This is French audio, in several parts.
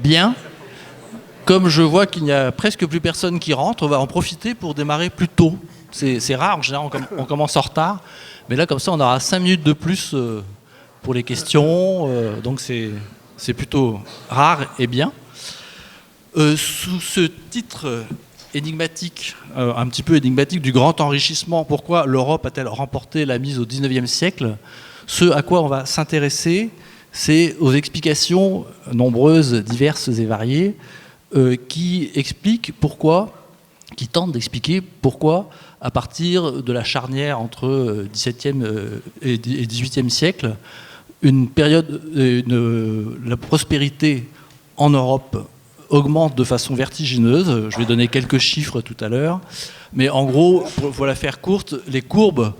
Bien. Comme je vois qu'il n'y a presque plus personne qui rentre, on va en profiter pour démarrer plus tôt. C'est rare, en général on commence en retard, mais là comme ça on aura 5 minutes de plus pour les questions, donc c'est plutôt rare et bien. Sous ce titre énigmatique, un petit peu énigmatique, du grand enrichissement, pourquoi l'Europe a-t-elle remporté la mise au XIXe siècle? Ce à quoi on va s'intéresser, c'est aux explications nombreuses, diverses et variées, qui tentent d'expliquer pourquoi, à partir de la charnière entre XVIIe et XVIIIe siècle, la prospérité en Europe augmente de façon vertigineuse. Je vais donner quelques chiffres tout à l'heure. Mais en gros, pour la faire courte, les courbes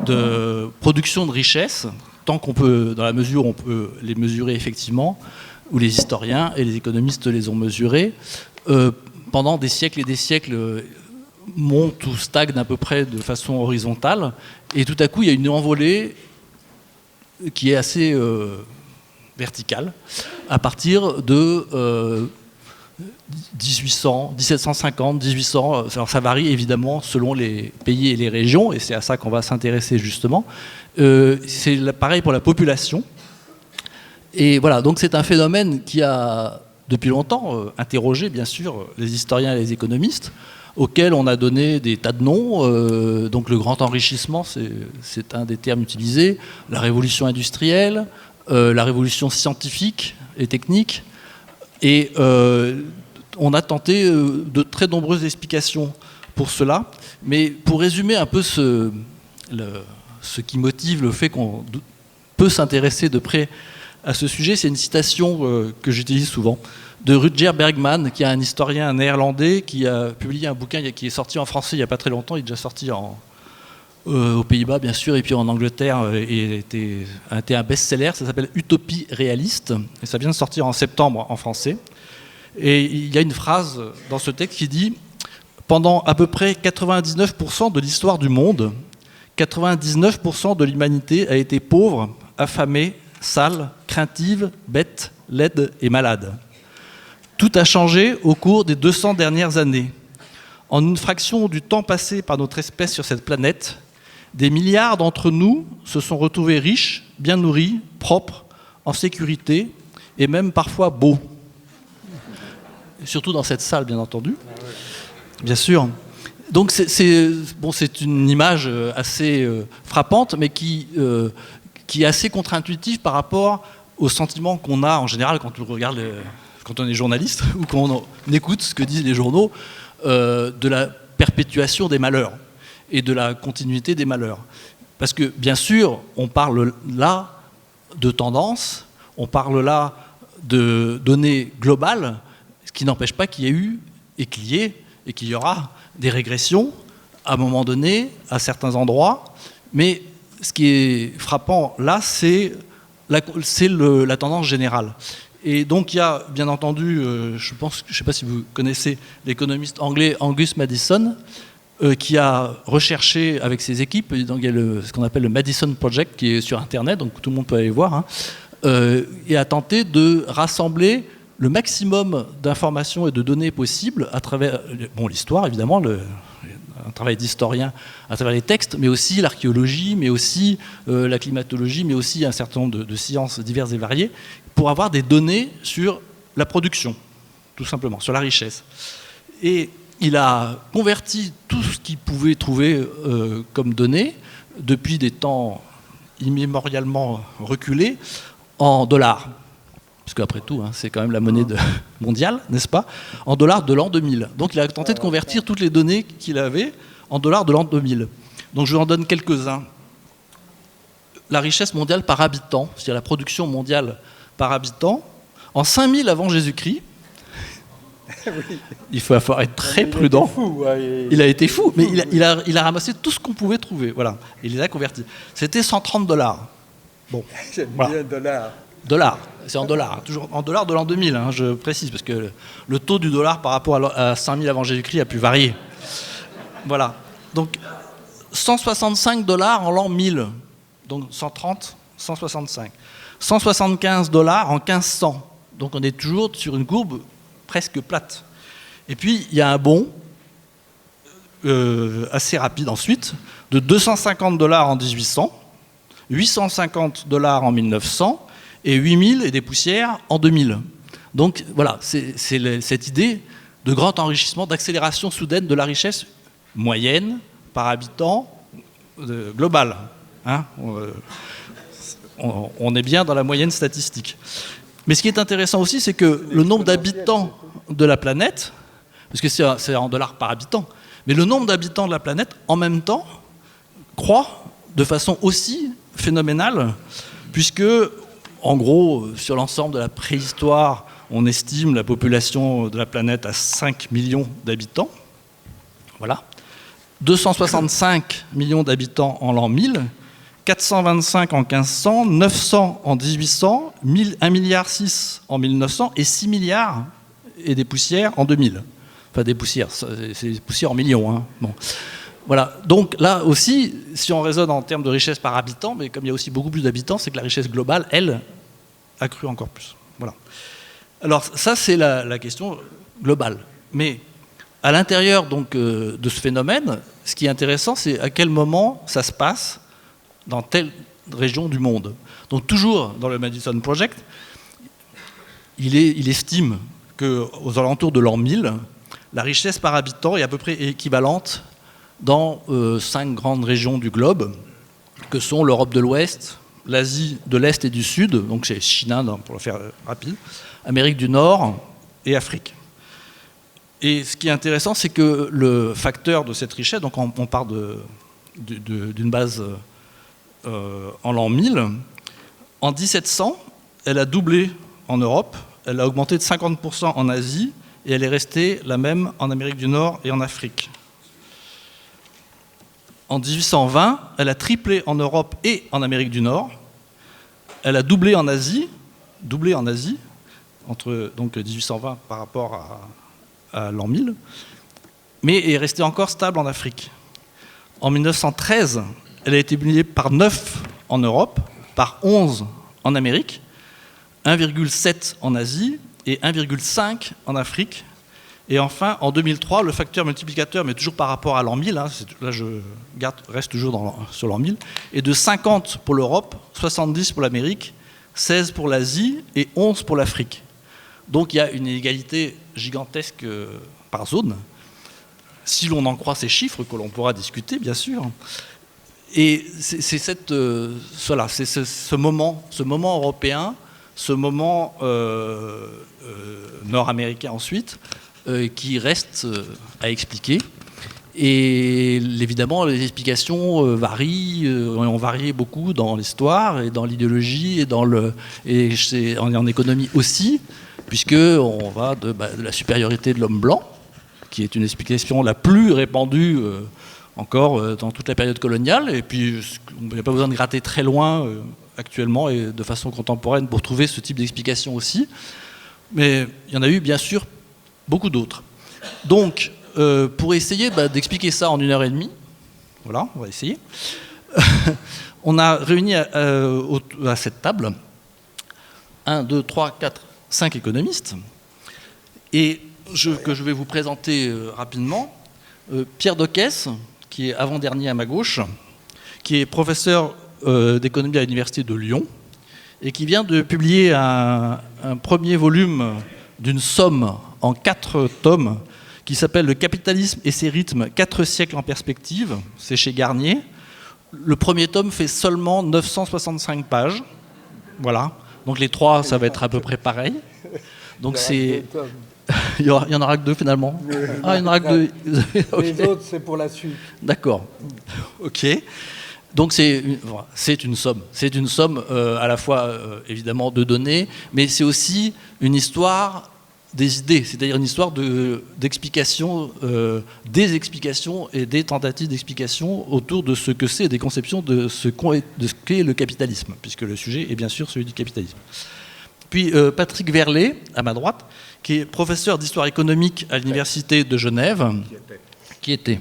de production de richesse, tant qu'on peut, dans la mesure où on peut les mesurer effectivement, où les historiens et les économistes les ont mesurés, pendant des siècles et des siècles, montent ou stagnent à peu près de façon horizontale. Et tout à coup, il y a une envolée qui est assez verticale, à partir de 1750, 1800, alors ça varie évidemment selon les pays et les régions, et c'est à ça qu'on va s'intéresser justement. C'est pareil pour la population. Et voilà, donc c'est un phénomène qui a depuis longtemps interrogé bien sûr les historiens et les économistes, auxquels on a donné des tas de noms. Donc le grand enrichissement, c'est un des termes utilisés, la révolution industrielle, la révolution scientifique et technique. Et on a tenté de très nombreuses explications pour cela. Mais pour résumer un peu ce qui motive le fait qu'on peut s'intéresser de près à ce sujet, c'est une citation que j'utilise souvent de Rutger Bregman, qui est un historien néerlandais qui a publié un bouquin qui est sorti en français il n'y a pas très longtemps. Il est déjà sorti aux Pays-Bas, bien sûr, et puis en Angleterre, et a été un best-seller. Ça s'appelle Utopie réaliste, et ça vient de sortir en septembre en français. Et il y a une phrase dans ce texte qui dit « Pendant à peu près 99% de l'histoire du monde, 99% de l'humanité a été pauvre, affamée, sale, craintive, bête, laide et malade. Tout a changé au cours des 200 dernières années. En une fraction du temps passé par notre espèce sur cette planète, des milliards d'entre nous se sont retrouvés riches, bien nourris, propres, en sécurité et même parfois beaux. » Surtout dans cette salle, bien entendu. Bien sûr. Donc c'est une image assez frappante, mais qui est assez contre-intuitive par rapport au sentiment qu'on a en général quand on regarde, quand on est journaliste ou quand on écoute ce que disent les journaux, de la perpétuation des malheurs et de la continuité des malheurs. Parce que bien sûr, on parle là de tendance, on parle là de données globales, ce qui n'empêche pas qu'il y ait eu et qu'il y ait et qu'il y aura des régressions à un moment donné, à certains endroits, mais ce qui est frappant là, c'est la tendance générale. Et donc il y a bien entendu, je ne sais pas si vous connaissez l'économiste anglais Angus Maddison, qui a recherché avec ses équipes, donc il y a ce qu'on appelle le Madison Project qui est sur Internet, donc tout le monde peut aller voir, et a tenté de rassembler le maximum d'informations et de données possibles à travers l'histoire, évidemment, un travail d'historien à travers les textes, mais aussi l'archéologie, mais aussi la climatologie, mais aussi un certain nombre de sciences diverses et variées, pour avoir des données sur la production, tout simplement, sur la richesse. Et il a converti tout ce qu'il pouvait trouver comme données, depuis des temps immémorialement reculés, en dollars. Parce qu'après tout, c'est quand même la monnaie mondiale, n'est-ce pas? En dollars de l'an 2000. Donc il a tenté de convertir toutes les données qu'il avait en dollars de l'an 2000. Donc je vous en donne quelques-uns. La richesse mondiale par habitant, c'est-à-dire la production mondiale par habitant, en 5000 avant Jésus-Christ, oui. Il faut être très prudent. Il a été fou, mais il a ramassé tout ce qu'on pouvait trouver. Voilà. Il les a convertis. C'était 130 $. Bon. J'aime bien dollars. Dollars, c'est en dollars, toujours en dollars de l'an 2000, je précise, parce que le taux du dollar par rapport à 5000 avant Jésus-Christ a pu varier. Voilà. Donc 165 $ en l'an 1000, donc 130, 165. 175 $ en 1500, Donc on est toujours sur une courbe presque plate. Et puis il y a un bond assez rapide ensuite, de 250 $ en 1800, 850 $ en 1900 et 8000 et des poussières en 2000. Donc voilà, c'est cette idée de grand enrichissement, d'accélération soudaine de la richesse moyenne par habitant globale. Hein, on est bien dans la moyenne statistique. Mais ce qui est intéressant aussi, c'est que le nombre d'habitants de la planète, parce que c'est en dollars par habitant, mais le nombre d'habitants de la planète, en même temps, croît de façon aussi phénoménale, puisque, en gros, sur l'ensemble de la préhistoire, on estime la population de la planète à 5 millions d'habitants. Voilà. 265 millions d'habitants en l'an 1000, 425 en 1500, 900 en 1800, 1,6 milliard en 1900 et 6 milliards et des poussières en 2000. Enfin, des poussières, c'est des poussières en millions. Hein. Bon. Voilà. Donc là aussi, si on raisonne en termes de richesse par habitant, mais comme il y a aussi beaucoup plus d'habitants, c'est que la richesse globale, elle, a cru encore plus. Voilà. Alors ça, c'est la question globale. Mais à l'intérieur donc, de ce phénomène, ce qui est intéressant, c'est à quel moment ça se passe dans telle région du monde. Donc toujours dans le Madison Project, il estime qu'aux alentours de l'an 1000, la richesse par habitant est à peu près équivalente dans 5 grandes régions du globe, que sont l'Europe de l'Ouest, l'Asie de l'Est et du Sud, donc c'est Chine, pour le faire rapide, Amérique du Nord et Afrique. Et ce qui est intéressant, c'est que le facteur de cette richesse, donc on part d'une base en l'an 1000, en 1700, elle a doublé en Europe, elle a augmenté de 50% en Asie, et elle est restée la même en Amérique du Nord et en Afrique. En 1820, elle a triplé en Europe et en Amérique du Nord. Elle a doublé en Asie, entre donc 1820 par rapport à l'an 1000, mais est restée encore stable en Afrique. En 1913, elle a été multipliée par 9 en Europe, par 11 en Amérique, 1,7 en Asie et 1,5 en Afrique. Et enfin, en 2003, le facteur multiplicateur, mais toujours par rapport à l'an 1000, hein, là je reste toujours sur l'an 1000, est de 50 pour l'Europe, 70 pour l'Amérique, 16 pour l'Asie et 11 pour l'Afrique. Donc il y a une inégalité gigantesque par zone, si l'on en croit ces chiffres, que l'on pourra discuter, bien sûr. Et c'est ce moment européen, ce moment nord-américain ensuite, qui reste à expliquer. Et évidemment, les explications varient, ont varié beaucoup dans l'histoire et dans l'idéologie et en économie aussi, puisqu'on va de la supériorité de l'homme blanc, qui est une explication la plus répandue encore dans toute la période coloniale, et puis on n'a pas besoin de gratter très loin actuellement et de façon contemporaine pour trouver ce type d'explication aussi. Mais il y en a eu bien sûr beaucoup d'autres. Donc, pour essayer d'expliquer ça en 1h30, voilà, on va essayer, on a réuni à cette table 1, 2, 3, 4, 5 économistes, et que je vais vous présenter rapidement. Pierre Dockès, qui est avant-dernier à ma gauche, qui est professeur d'économie à l'Université de Lyon, et qui vient de publier un premier volume d'une somme en 4 tomes qui s'appelle « Le capitalisme et ses rythmes, 4 siècles en perspective ». C'est chez Garnier. Le premier tome fait seulement 965 pages. Voilà. Donc les 3, ça va être à peu près pareil. Donc c'est... Il y en aura que 2 finalement. Ah, il y en aura que 2. Okay. Les autres, c'est pour la suite. D'accord. Ok. Donc c'est une somme. C'est une somme à la fois évidemment de données, mais c'est aussi une histoire des idées, c'est-à-dire une histoire d'explication, des explications et des tentatives d'explication autour de ce que c'est, des conceptions de ce qu'est le capitalisme, puisque le sujet est bien sûr celui du capitalisme. Puis Patrick Verlet, à ma droite, qui est professeur d'histoire économique à l'Université de Genève, qui était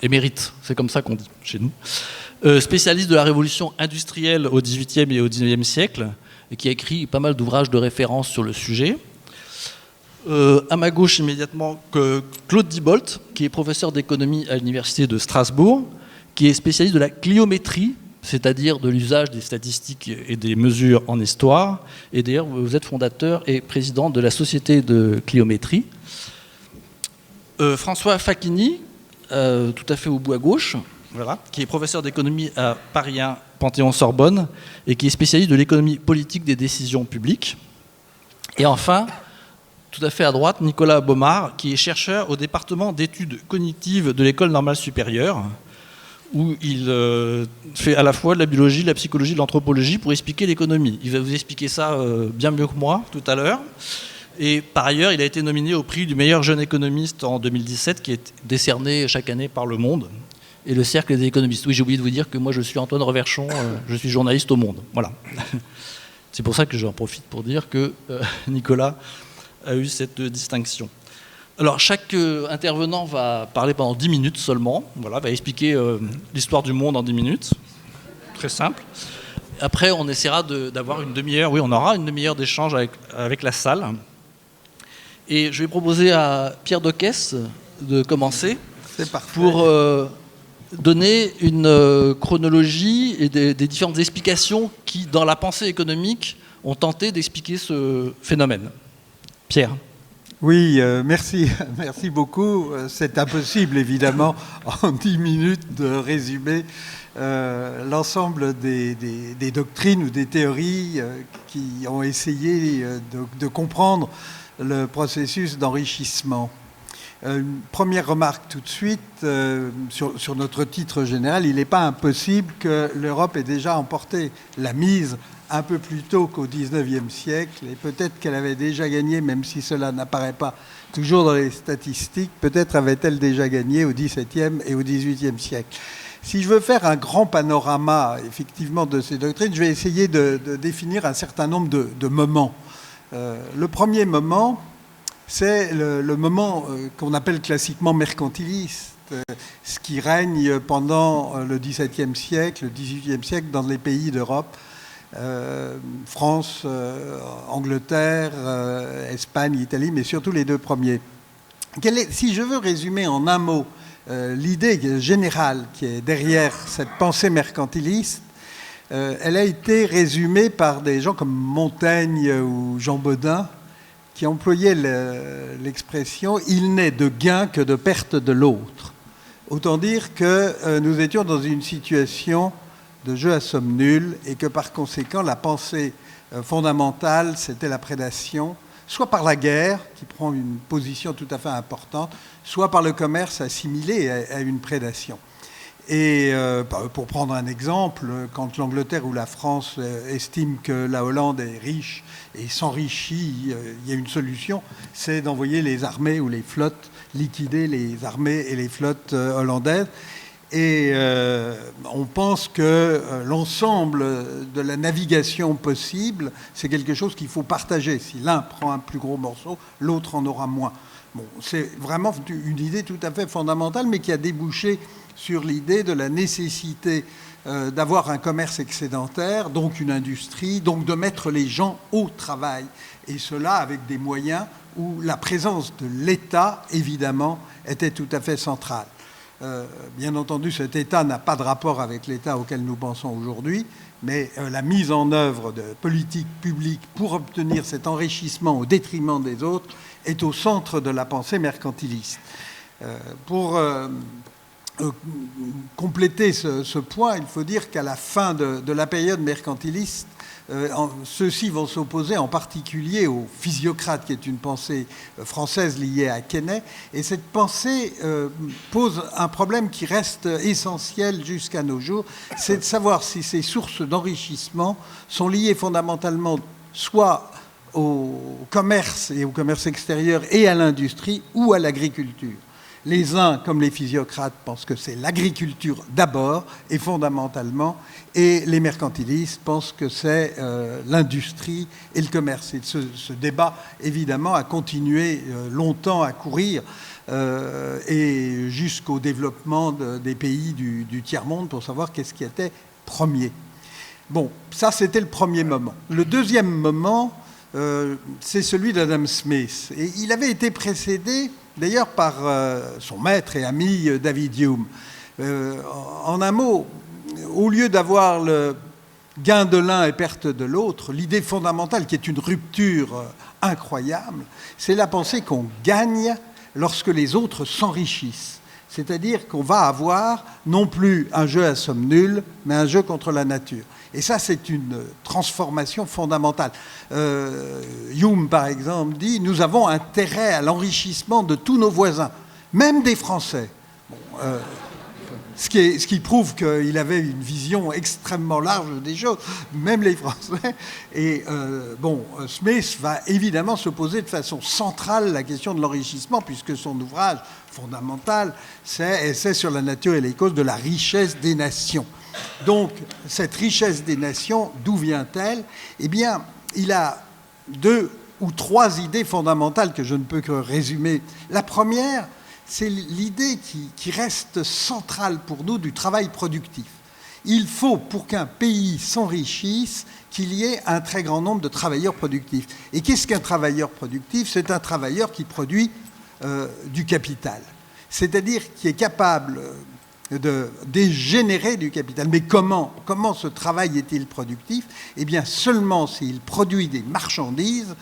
émérite, c'est comme ça qu'on dit chez nous, spécialiste de la révolution industrielle au XVIIIe et au XIXe siècle, et qui a écrit pas mal d'ouvrages de référence sur le sujet. À ma gauche immédiatement, Claude Diebolt, qui est professeur d'économie à l'université de Strasbourg, qui est spécialiste de la cliométrie, c'est-à-dire de l'usage des statistiques et des mesures en histoire. Et d'ailleurs, vous êtes fondateur et président de la Société de cliométrie. François Facchini, tout à fait au bout à gauche, voilà, qui est professeur d'économie à Paris 1, Panthéon-Sorbonne, et qui est spécialiste de l'économie politique des décisions publiques. Et enfin, tout à fait à droite, Nicolas Baumard, qui est chercheur au département d'études cognitives de l'École normale supérieure, où il fait à la fois de la biologie, de la psychologie, de l'anthropologie pour expliquer l'économie. Il va vous expliquer ça bien mieux que moi tout à l'heure. Et par ailleurs, il a été nominé au prix du meilleur jeune économiste en 2017, qui est décerné chaque année par Le Monde et le Cercle des économistes. Oui, j'ai oublié de vous dire que moi, je suis Antoine Reverchon, je suis journaliste au Monde. Voilà. C'est pour ça que j'en profite pour dire que Nicolas a eu cette distinction. Alors, chaque intervenant va parler pendant 10 minutes seulement. Voilà, va expliquer l'histoire du monde en 10 minutes. Très simple. Après, on essaiera d'avoir une demi-heure. Oui, on aura une demi-heure d'échange avec la salle. Et je vais proposer à Pierre Dockès de commencer. C'est parfait. Pour donner une chronologie et des différentes explications qui, dans la pensée économique, ont tenté d'expliquer ce phénomène. Pierre. Oui, merci beaucoup. C'est impossible, évidemment, en 10 minutes de résumer l'ensemble des doctrines ou des théories qui ont essayé de comprendre le processus d'enrichissement. Une première remarque tout de suite sur notre titre général. Il n'est pas impossible que l'Europe ait déjà emporté la mise un peu plus tôt qu'au XIXe siècle, et peut-être qu'elle avait déjà gagné, même si cela n'apparaît pas toujours dans les statistiques, peut-être avait-elle déjà gagné au XVIIe et au XVIIIe siècle. Si je veux faire un grand panorama, effectivement, de ces doctrines, je vais essayer de définir un certain nombre de moments. Le premier moment, c'est le moment qu'on appelle classiquement mercantiliste, ce qui règne pendant le XVIIe siècle, le XVIIIe siècle dans les pays d'Europe, France, Angleterre, Espagne, Italie, mais surtout les deux premiers. Si je veux résumer en un mot l'idée générale qui est derrière cette pensée mercantiliste, elle a été résumée par des gens comme Montaigne ou Jean Bodin, qui employaient l'expression « il n'est de gain que de perte de l'autre ». Autant dire que nous étions dans une situation de jeu à somme nulle et que par conséquent la pensée fondamentale c'était la prédation, soit par la guerre qui prend une position tout à fait importante, soit par le commerce assimilé à une prédation. Et pour prendre un exemple, quand l'Angleterre ou la France estiment que la Hollande est riche et s'enrichit, il y a une solution, c'est d'envoyer les armées ou les flottes, liquider les armées et les flottes hollandaises. Et on pense que l'ensemble de la navigation possible, c'est quelque chose qu'il faut partager. Si l'un prend un plus gros morceau, l'autre en aura moins. Bon, c'est vraiment une idée tout à fait fondamentale, mais qui a débouché sur l'idée de la nécessité d'avoir un commerce excédentaire, donc une industrie, donc de mettre les gens au travail. Et cela avec des moyens où la présence de l'État, évidemment, était tout à fait centrale. Bien entendu, cet État n'a pas de rapport avec l'État auquel nous pensons aujourd'hui, mais la mise en œuvre de politiques publiques pour obtenir cet enrichissement au détriment des autres est au centre de la pensée mercantiliste. Pour compléter ce point, il faut dire qu'à la fin de la période mercantiliste, ceux-ci vont s'opposer en particulier au physiocrate, qui est une pensée française liée à Quesnay. Et cette pensée pose un problème qui reste essentiel jusqu'à nos jours, c'est de savoir si ces sources d'enrichissement sont liées fondamentalement soit au commerce et au commerce extérieur et à l'industrie ou à l'agriculture. Les uns, comme les physiocrates, pensent que c'est l'agriculture d'abord et fondamentalement, et les mercantilistes pensent que c'est l'industrie et le commerce. Et ce débat, évidemment, a continué longtemps à courir et jusqu'au développement des pays du tiers-monde pour savoir qu'est-ce qui était premier. Bon, ça c'était le premier moment. Le deuxième moment, c'est celui d'Adam Smith. Et il avait été précédé d'ailleurs par son maître et ami David Hume. En un mot, au lieu d'avoir le gain de l'un et perte de l'autre, l'idée fondamentale qui est une rupture incroyable, c'est la pensée qu'on gagne lorsque les autres s'enrichissent. C'est-à-dire qu'on va avoir non plus un jeu à somme nulle, mais un jeu contre la nature. Et ça, c'est une transformation fondamentale. Hume, par exemple, dit « Nous avons intérêt à l'enrichissement de tous nos voisins, même des Français. » Ce qui prouve qu'il avait une vision extrêmement large des choses, même les Français. Et Smith va évidemment se poser de façon centrale la question de l'enrichissement, puisque son ouvrage fondamental, c'est Essai sur la nature et les causes de la richesse des nations. Donc, cette richesse des nations, d'où vient-elle? Eh bien, il a 2 ou 3 idées fondamentales que je ne peux que résumer. La première, c'est l'idée qui reste centrale pour nous du travail productif. Il faut, pour qu'un pays s'enrichisse, qu'il y ait un très grand nombre de travailleurs productifs. Et qu'est-ce qu'un travailleur productif? C'est un travailleur qui produit du capital, c'est-à-dire qui est capable de générer du capital. Mais comment ce travail est-il productif? Eh bien, seulement s'il produit des marchandises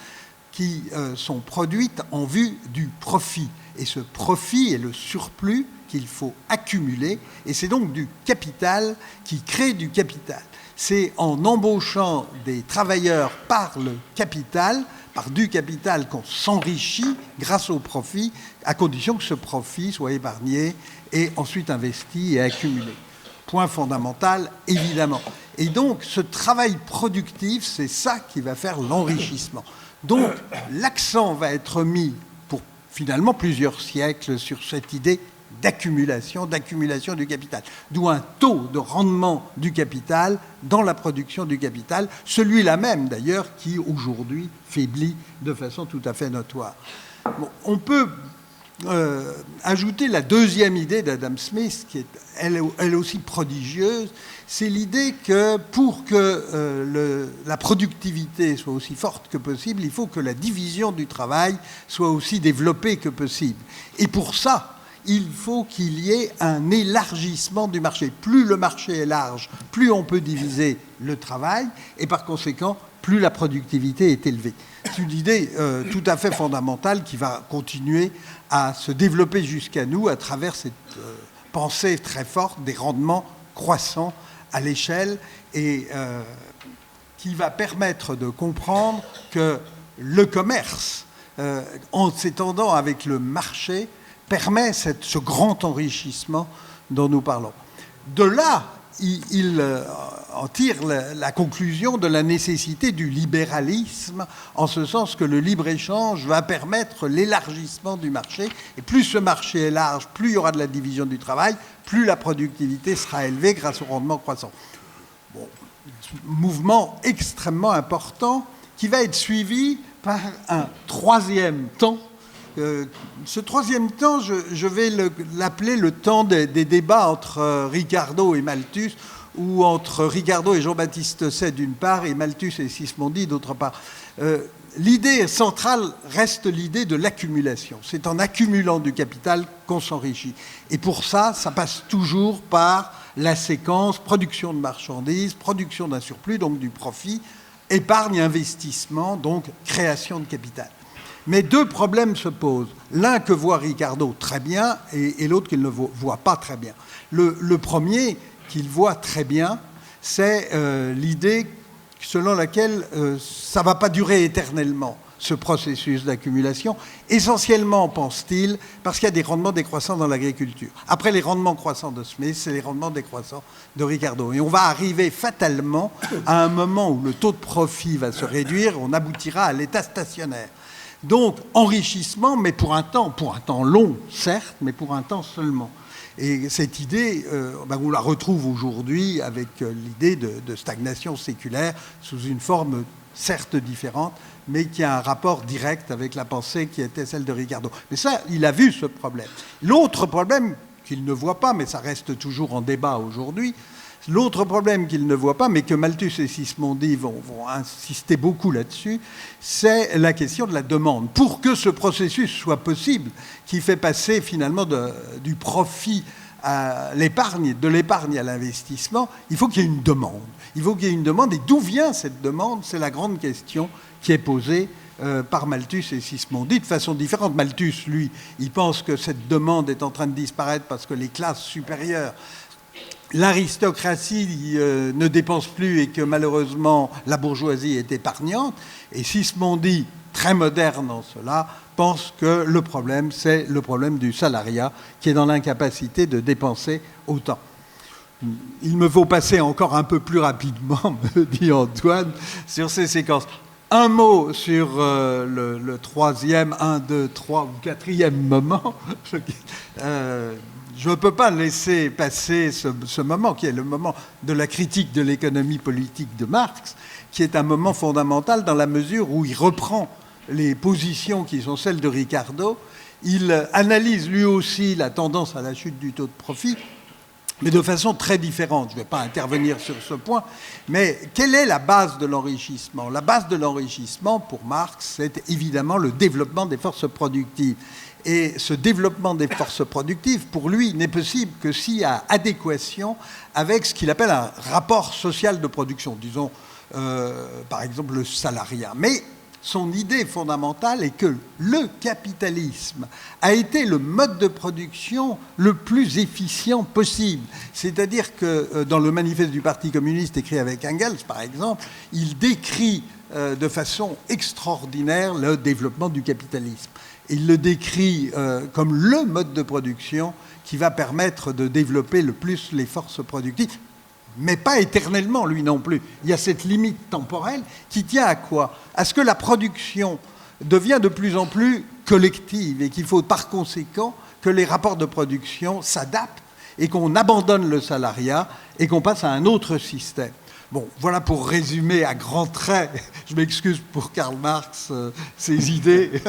qui sont produites en vue du profit. Et ce profit est le surplus qu'il faut accumuler, et c'est donc du capital qui crée du capital. C'est en embauchant des travailleurs par le capital, par du capital, qu'on s'enrichit grâce au profit, à condition que ce profit soit épargné et ensuite investi et accumulé. Point fondamental, évidemment. Et donc, ce travail productif, c'est ça qui va faire l'enrichissement. Donc, l'accent va être mis pour finalement plusieurs siècles sur cette idée d'accumulation du capital. D'où un taux de rendement du capital dans la production du capital, celui-là même d'ailleurs qui aujourd'hui faiblit de façon tout à fait notoire. Bon, on peut ajouter la deuxième idée d'Adam Smith, qui est elle aussi prodigieuse, c'est l'idée que pour que la productivité soit aussi forte que possible, il faut que la division du travail soit aussi développée que possible. Et pour ça, il faut qu'il y ait un élargissement du marché. Plus le marché est large, plus on peut diviser le travail, et par conséquent, plus la productivité est élevée. C'est une idée tout à fait fondamentale qui va continuer à se développer jusqu'à nous à travers cette pensée très forte des rendements croissants à l'échelle et qui va permettre de comprendre que le commerce, en s'étendant avec le marché, permet ce grand enrichissement dont nous parlons. De là, il en tire la conclusion de la nécessité du libéralisme, en ce sens que le libre-échange va permettre l'élargissement du marché. Et plus ce marché est large, plus il y aura de la division du travail, plus la productivité sera élevée grâce au rendement croissant. Bon, mouvement extrêmement important qui va être suivi par un troisième temps. Ce troisième temps, je vais l'appeler le temps des débats entre Ricardo et Malthus, ou entre Ricardo et Jean-Baptiste Say d'une part, et Malthus et Sismondi d'autre part. L'idée centrale reste l'idée de l'accumulation. C'est en accumulant du capital qu'on s'enrichit. Et pour ça, ça passe toujours par la séquence production de marchandises, production d'un surplus, donc du profit, épargne, investissement, donc création de capital. Mais 2 problèmes se posent. L'un que voit Ricardo très bien et l'autre qu'il ne voit pas très bien. Le premier qu'il voit très bien, c'est l'idée selon laquelle ça ne va pas durer éternellement, ce processus d'accumulation. Essentiellement, pense-t-il, parce qu'il y a des rendements décroissants dans l'agriculture. Après les rendements croissants de Smith, c'est les rendements décroissants de Ricardo. Et on va arriver fatalement à un moment où le taux de profit va se réduire, on aboutira à l'état stationnaire. Donc, enrichissement, mais pour un temps long, certes, mais pour un temps seulement. Et cette idée, on la retrouve aujourd'hui avec l'idée de stagnation séculaire sous une forme certes différente, mais qui a un rapport direct avec la pensée qui était celle de Ricardo. Mais ça, il a vu ce problème. L'autre problème qu'il ne voit pas, mais ça reste toujours en débat aujourd'hui, L'autre problème qu'il ne voit pas, mais que Malthus et Sismondi vont insister beaucoup là-dessus, c'est la question de la demande. Pour que ce processus soit possible, qui fait passer finalement du profit à l'épargne, de l'épargne à l'investissement, il faut qu'il y ait une demande. Il faut qu'il y ait une demande. Et d'où vient cette demande? C'est la grande question qui est posée par Malthus et Sismondi de façon différente. Malthus, lui, il pense que cette demande est en train de disparaître parce que les classes supérieures, l'aristocratie ne dépense plus et que malheureusement la bourgeoisie est épargnante. Et Sismondi, très moderne en cela, pense que le problème, c'est le problème du salariat qui est dans l'incapacité de dépenser autant. Il me faut passer encore un peu plus rapidement, me dit Antoine, sur ces séquences. Un mot sur le troisième, 1, 2, 3 ou quatrième moment. Je ne peux pas laisser passer ce moment qui est le moment de la critique de l'économie politique de Marx, qui est un moment fondamental dans la mesure où il reprend les positions qui sont celles de Ricardo. Il analyse lui aussi la tendance à la chute du taux de profit, mais de façon très différente. Je ne vais pas intervenir sur ce point, mais quelle est la base de l'enrichissement? La base de l'enrichissement, pour Marx, c'est évidemment le développement des forces productives. Et ce développement des forces productives, pour lui, n'est possible que s'il y a adéquation avec ce qu'il appelle un rapport social de production, disons, par exemple, le salariat. Mais son idée fondamentale est que le capitalisme a été le mode de production le plus efficient possible. C'est-à-dire que dans le manifeste du Parti communiste écrit avec Engels, par exemple, il décrit de façon extraordinaire le développement du capitalisme. Il le décrit comme le mode de production qui va permettre de développer le plus les forces productives, mais pas éternellement, lui non plus. Il y a cette limite temporelle qui tient à quoi? À ce que la production devient de plus en plus collective et qu'il faut par conséquent que les rapports de production s'adaptent et qu'on abandonne le salariat et qu'on passe à un autre système. Bon, voilà pour résumer à grands traits, je m'excuse pour Karl Marx, ses idées,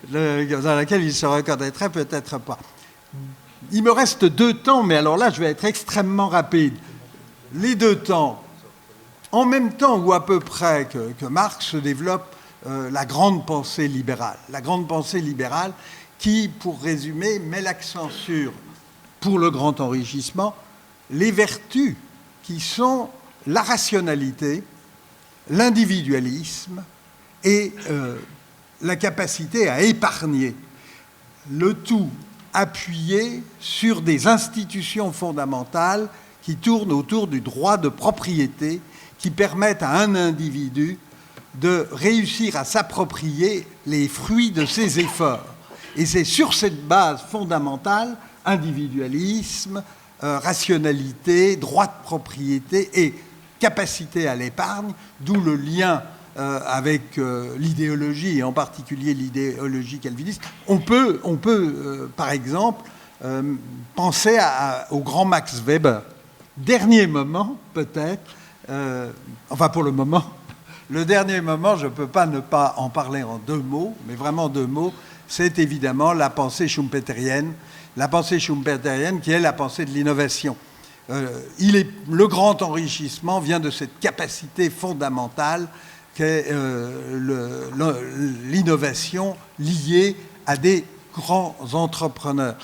dans lesquelles il se reconnaîtrait, peut-être pas. Il me reste 2 temps, mais alors là, je vais être extrêmement rapide. Les 2 temps, en même temps ou à peu près que Marx se développe la grande pensée libérale. La grande pensée libérale qui, pour résumer, met l'accent sur, pour le grand enrichissement, les vertus qui sont la rationalité, l'individualisme et la capacité à épargner. Le tout appuyé sur des institutions fondamentales qui tournent autour du droit de propriété, qui permettent à un individu de réussir à s'approprier les fruits de ses efforts. Et c'est sur cette base fondamentale, individualisme, rationalité, droit de propriété et capacité à l'épargne, d'où le lien avec l'idéologie, et en particulier l'idéologie calviniste. On peut par exemple, penser au grand Max Weber. Dernier moment, peut-être, enfin pour le moment, le dernier moment, je ne peux pas ne pas en parler en 2 mots, mais vraiment 2 mots, c'est évidemment la pensée schumpeterienne. La pensée schumpeterienne qui est la pensée de l'innovation. Le grand enrichissement vient de cette capacité fondamentale qu'est l'innovation liée à des grands entrepreneurs.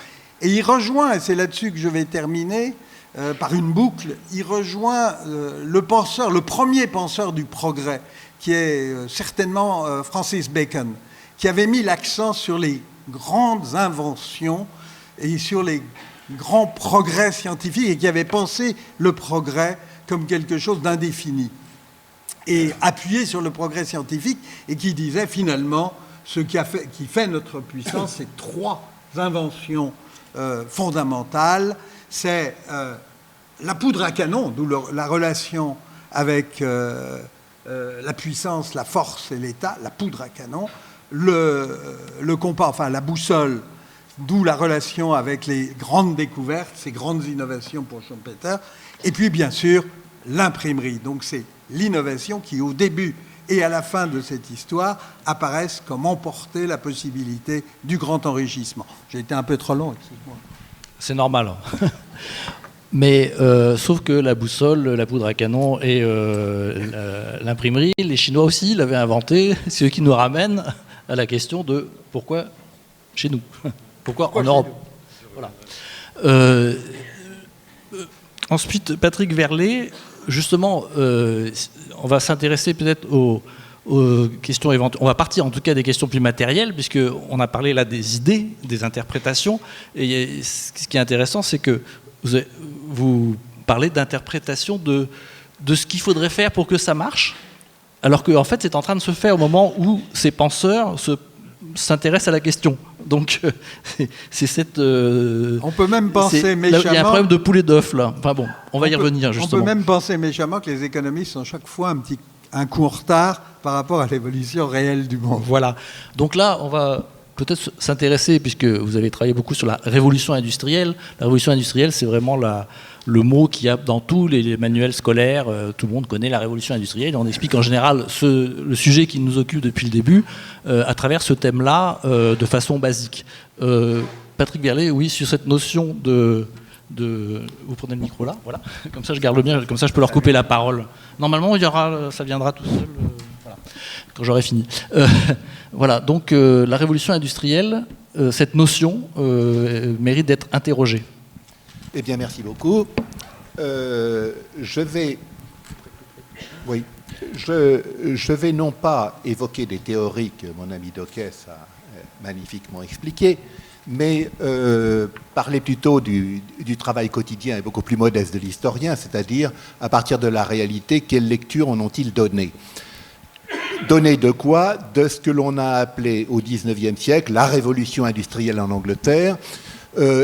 Et il rejoint, et c'est là-dessus que je vais terminer, par une boucle, il rejoint le premier penseur du progrès, qui est certainement Francis Bacon, qui avait mis l'accent sur les grandes inventions et sur les grands progrès scientifiques et qui avait pensé le progrès comme quelque chose d'indéfini et appuyé sur le progrès scientifique et qui disait finalement ce qui fait notre puissance, c'est 3 inventions fondamentales. C'est la poudre à canon, d'où la relation avec la puissance, la force et l'État, la poudre à canon, le compas, enfin la boussole, d'où la relation avec les grandes découvertes, ces grandes innovations pour Schumpeter, et puis bien sûr l'imprimerie. Donc c'est l'innovation qui, au début et à la fin de cette histoire, apparaissent comme emporter la possibilité du grand enrichissement. J'ai été un peu trop long, excuse-moi. C'est normal. Mais sauf que la boussole, la poudre à canon et l'imprimerie, les Chinois aussi l'avaient inventé. C'est eux qui nous ramènent à la question de pourquoi chez nous, pourquoi en Europe. Voilà. Ensuite, Patrick Verlet, justement, on va s'intéresser peut-être aux questions éventuelles. On va partir en tout cas des questions plus matérielles, puisqu'on a parlé là des idées, des interprétations. Et ce qui est intéressant, c'est que vous parlez d'interprétation de ce qu'il faudrait faire pour que ça marche, alors qu'en fait, c'est en train de se faire au moment où ces penseurs s'intéressent à la question. Donc, c'est cette... on peut même penser méchamment... Il y a un problème de poulet d'œuf, là. Enfin bon, on va y revenir, justement. On peut même penser méchamment que les économistes sont chaque fois un coup en retard par rapport à l'évolution réelle du monde. Voilà. Donc là, on va peut-être s'intéresser, puisque vous avez travaillé beaucoup sur la révolution industrielle. La révolution industrielle, c'est vraiment le mot qu'il y a dans tous les manuels scolaires. Tout le monde connaît la révolution industrielle. On explique en général le sujet qui nous occupe depuis le début à travers ce thème-là de façon basique. Patrick Verlet, oui, sur cette notion de... Vous prenez le micro là, voilà. Comme ça je garde le bien, comme ça je peux leur couper la parole. Normalement, ça viendra tout seul voilà, quand j'aurai fini. Voilà, donc la révolution industrielle, cette notion mérite d'être interrogée. Eh bien, merci beaucoup. Je vais non pas évoquer des théories que mon ami Doquès a magnifiquement expliquées, mais parler plutôt du travail quotidien et beaucoup plus modeste de l'historien, c'est-à-dire à partir de la réalité, quelle lecture en ont-ils donné ? Donné de quoi ? De ce que l'on a appelé au XIXe siècle la révolution industrielle en Angleterre,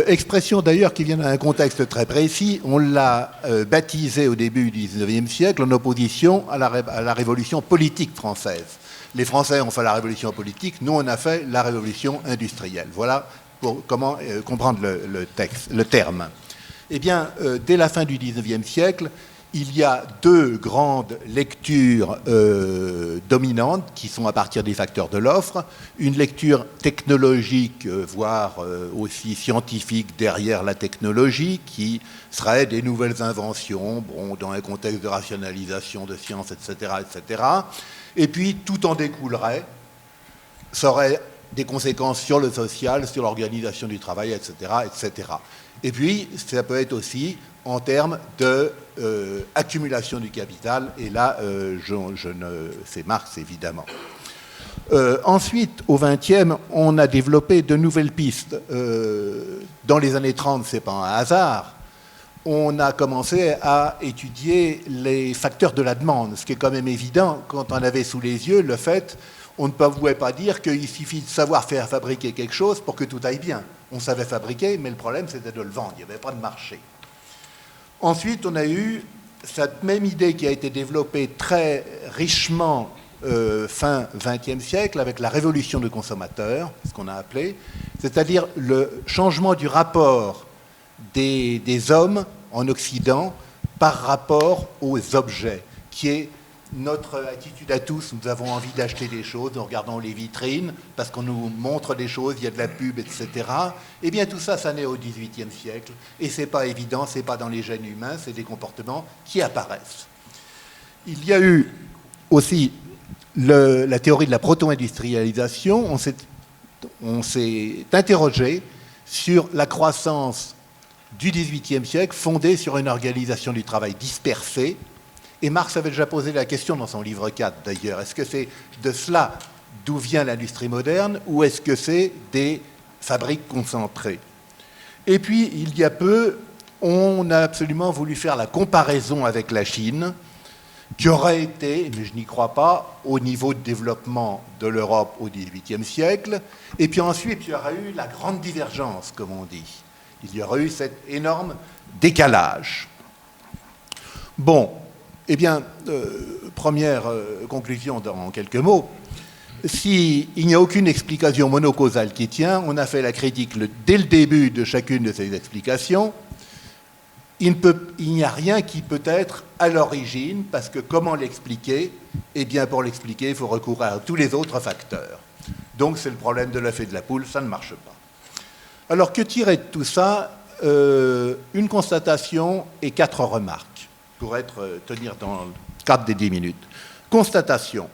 expression d'ailleurs qui vient d'un contexte très précis. On l'a baptisée au début du XIXe siècle en opposition à la révolution politique française. Les Français ont fait la révolution politique, nous on a fait la révolution industrielle. Voilà pour comment comprendre le terme. Eh bien, dès la fin du XIXe siècle, il y a deux grandes lectures dominantes qui sont à partir des facteurs de l'offre. Une lecture technologique, voire aussi scientifique derrière la technologie, qui serait des nouvelles inventions, bon, dans un contexte de rationalisation de sciences, etc., etc. Et puis, tout en découlerait, ça aurait des conséquences sur le social, sur l'organisation du travail, etc., etc. Et puis, ça peut être aussi en termes d'accumulation du capital, et là, c'est Marx, évidemment. Ensuite, au XXe, on a développé de nouvelles pistes. Dans les années 30, c'est pas un hasard, on a commencé à étudier les facteurs de la demande, ce qui est quand même évident quand on avait sous les yeux le fait, on ne pouvait pas dire qu'il suffit de savoir faire fabriquer quelque chose pour que tout aille bien. On savait fabriquer, mais le problème c'était de le vendre, il n'y avait pas de marché. Ensuite, on a eu cette même idée qui a été développée très richement fin XXe siècle avec la révolution du consommateur, ce qu'on a appelé, c'est-à-dire le changement du rapport des hommes en Occident par rapport aux objets, qui est notre attitude à tous. Nous avons envie d'acheter des choses, nous regardons les vitrines, parce qu'on nous montre des choses, il y a de la pub, etc. Eh bien, tout ça, ça naît au XVIIIe siècle, et c'est pas évident, c'est pas dans les gènes humains, c'est des comportements qui apparaissent. Il y a eu aussi la théorie de la proto-industrialisation. On s'est interrogé sur la croissance du XVIIIe siècle, fondée sur une organisation du travail dispersée. Et Marx avait déjà posé la question dans son livre 4, d'ailleurs. Est-ce que c'est de cela d'où vient l'industrie moderne, ou est-ce que c'est des fabriques concentrées ? Et puis, il y a peu, on a absolument voulu faire la comparaison avec la Chine, qui aurait été, mais je n'y crois pas, au niveau de développement de l'Europe au XVIIIe siècle. Et puis ensuite, il y aurait eu la grande divergence, comme on dit. Il y aurait eu cet énorme décalage. Bon. Eh bien, première conclusion en quelques mots. S'il n'y a aucune explication monocausale qui tient, on a fait la critique dès le début de chacune de ces explications. Il n'y a rien qui peut être à l'origine, parce que comment l'expliquer ? Eh bien, pour l'expliquer, il faut recourir à tous les autres facteurs. Donc, c'est le problème de l'œuf et de la poule, ça ne marche pas. Alors, que tirer de tout ça ? une constatation et 4 remarques, pour tenir dans le cadre des 10 minutes. Constatation.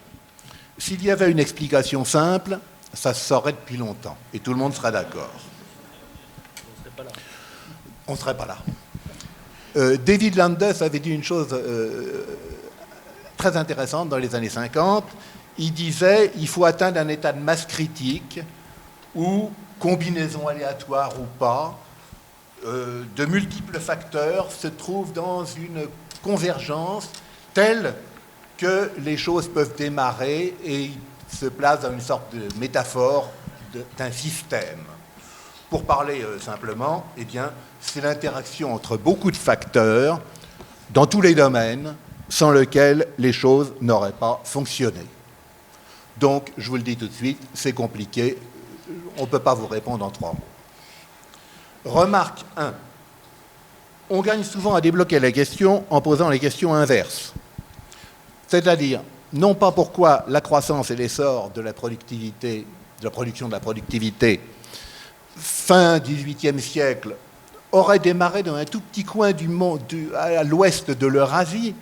S'il y avait une explication simple, ça se saurait depuis longtemps, et tout le monde serait d'accord. On ne serait pas là. David Landes avait dit une chose très intéressante dans les années 50. Il disait il faut atteindre un état de masse critique où, combinaison aléatoire ou pas, de multiples facteurs se trouvent dans une convergence telle que les choses peuvent démarrer et se placent dans une sorte de métaphore d'un système. Pour parler simplement, eh bien, c'est l'interaction entre beaucoup de facteurs dans tous les domaines sans lesquels les choses n'auraient pas fonctionné. Donc, je vous le dis tout de suite, c'est compliqué. On ne peut pas vous répondre en 3 mots. Remarque 1. On gagne souvent à débloquer la question en posant les questions inverses. C'est-à-dire, non pas pourquoi la croissance et l'essor de la productivité, de la production de la productivité, fin XVIIIe siècle, aurait démarré dans un tout petit coin du monde, à l'ouest de l'Eurasie.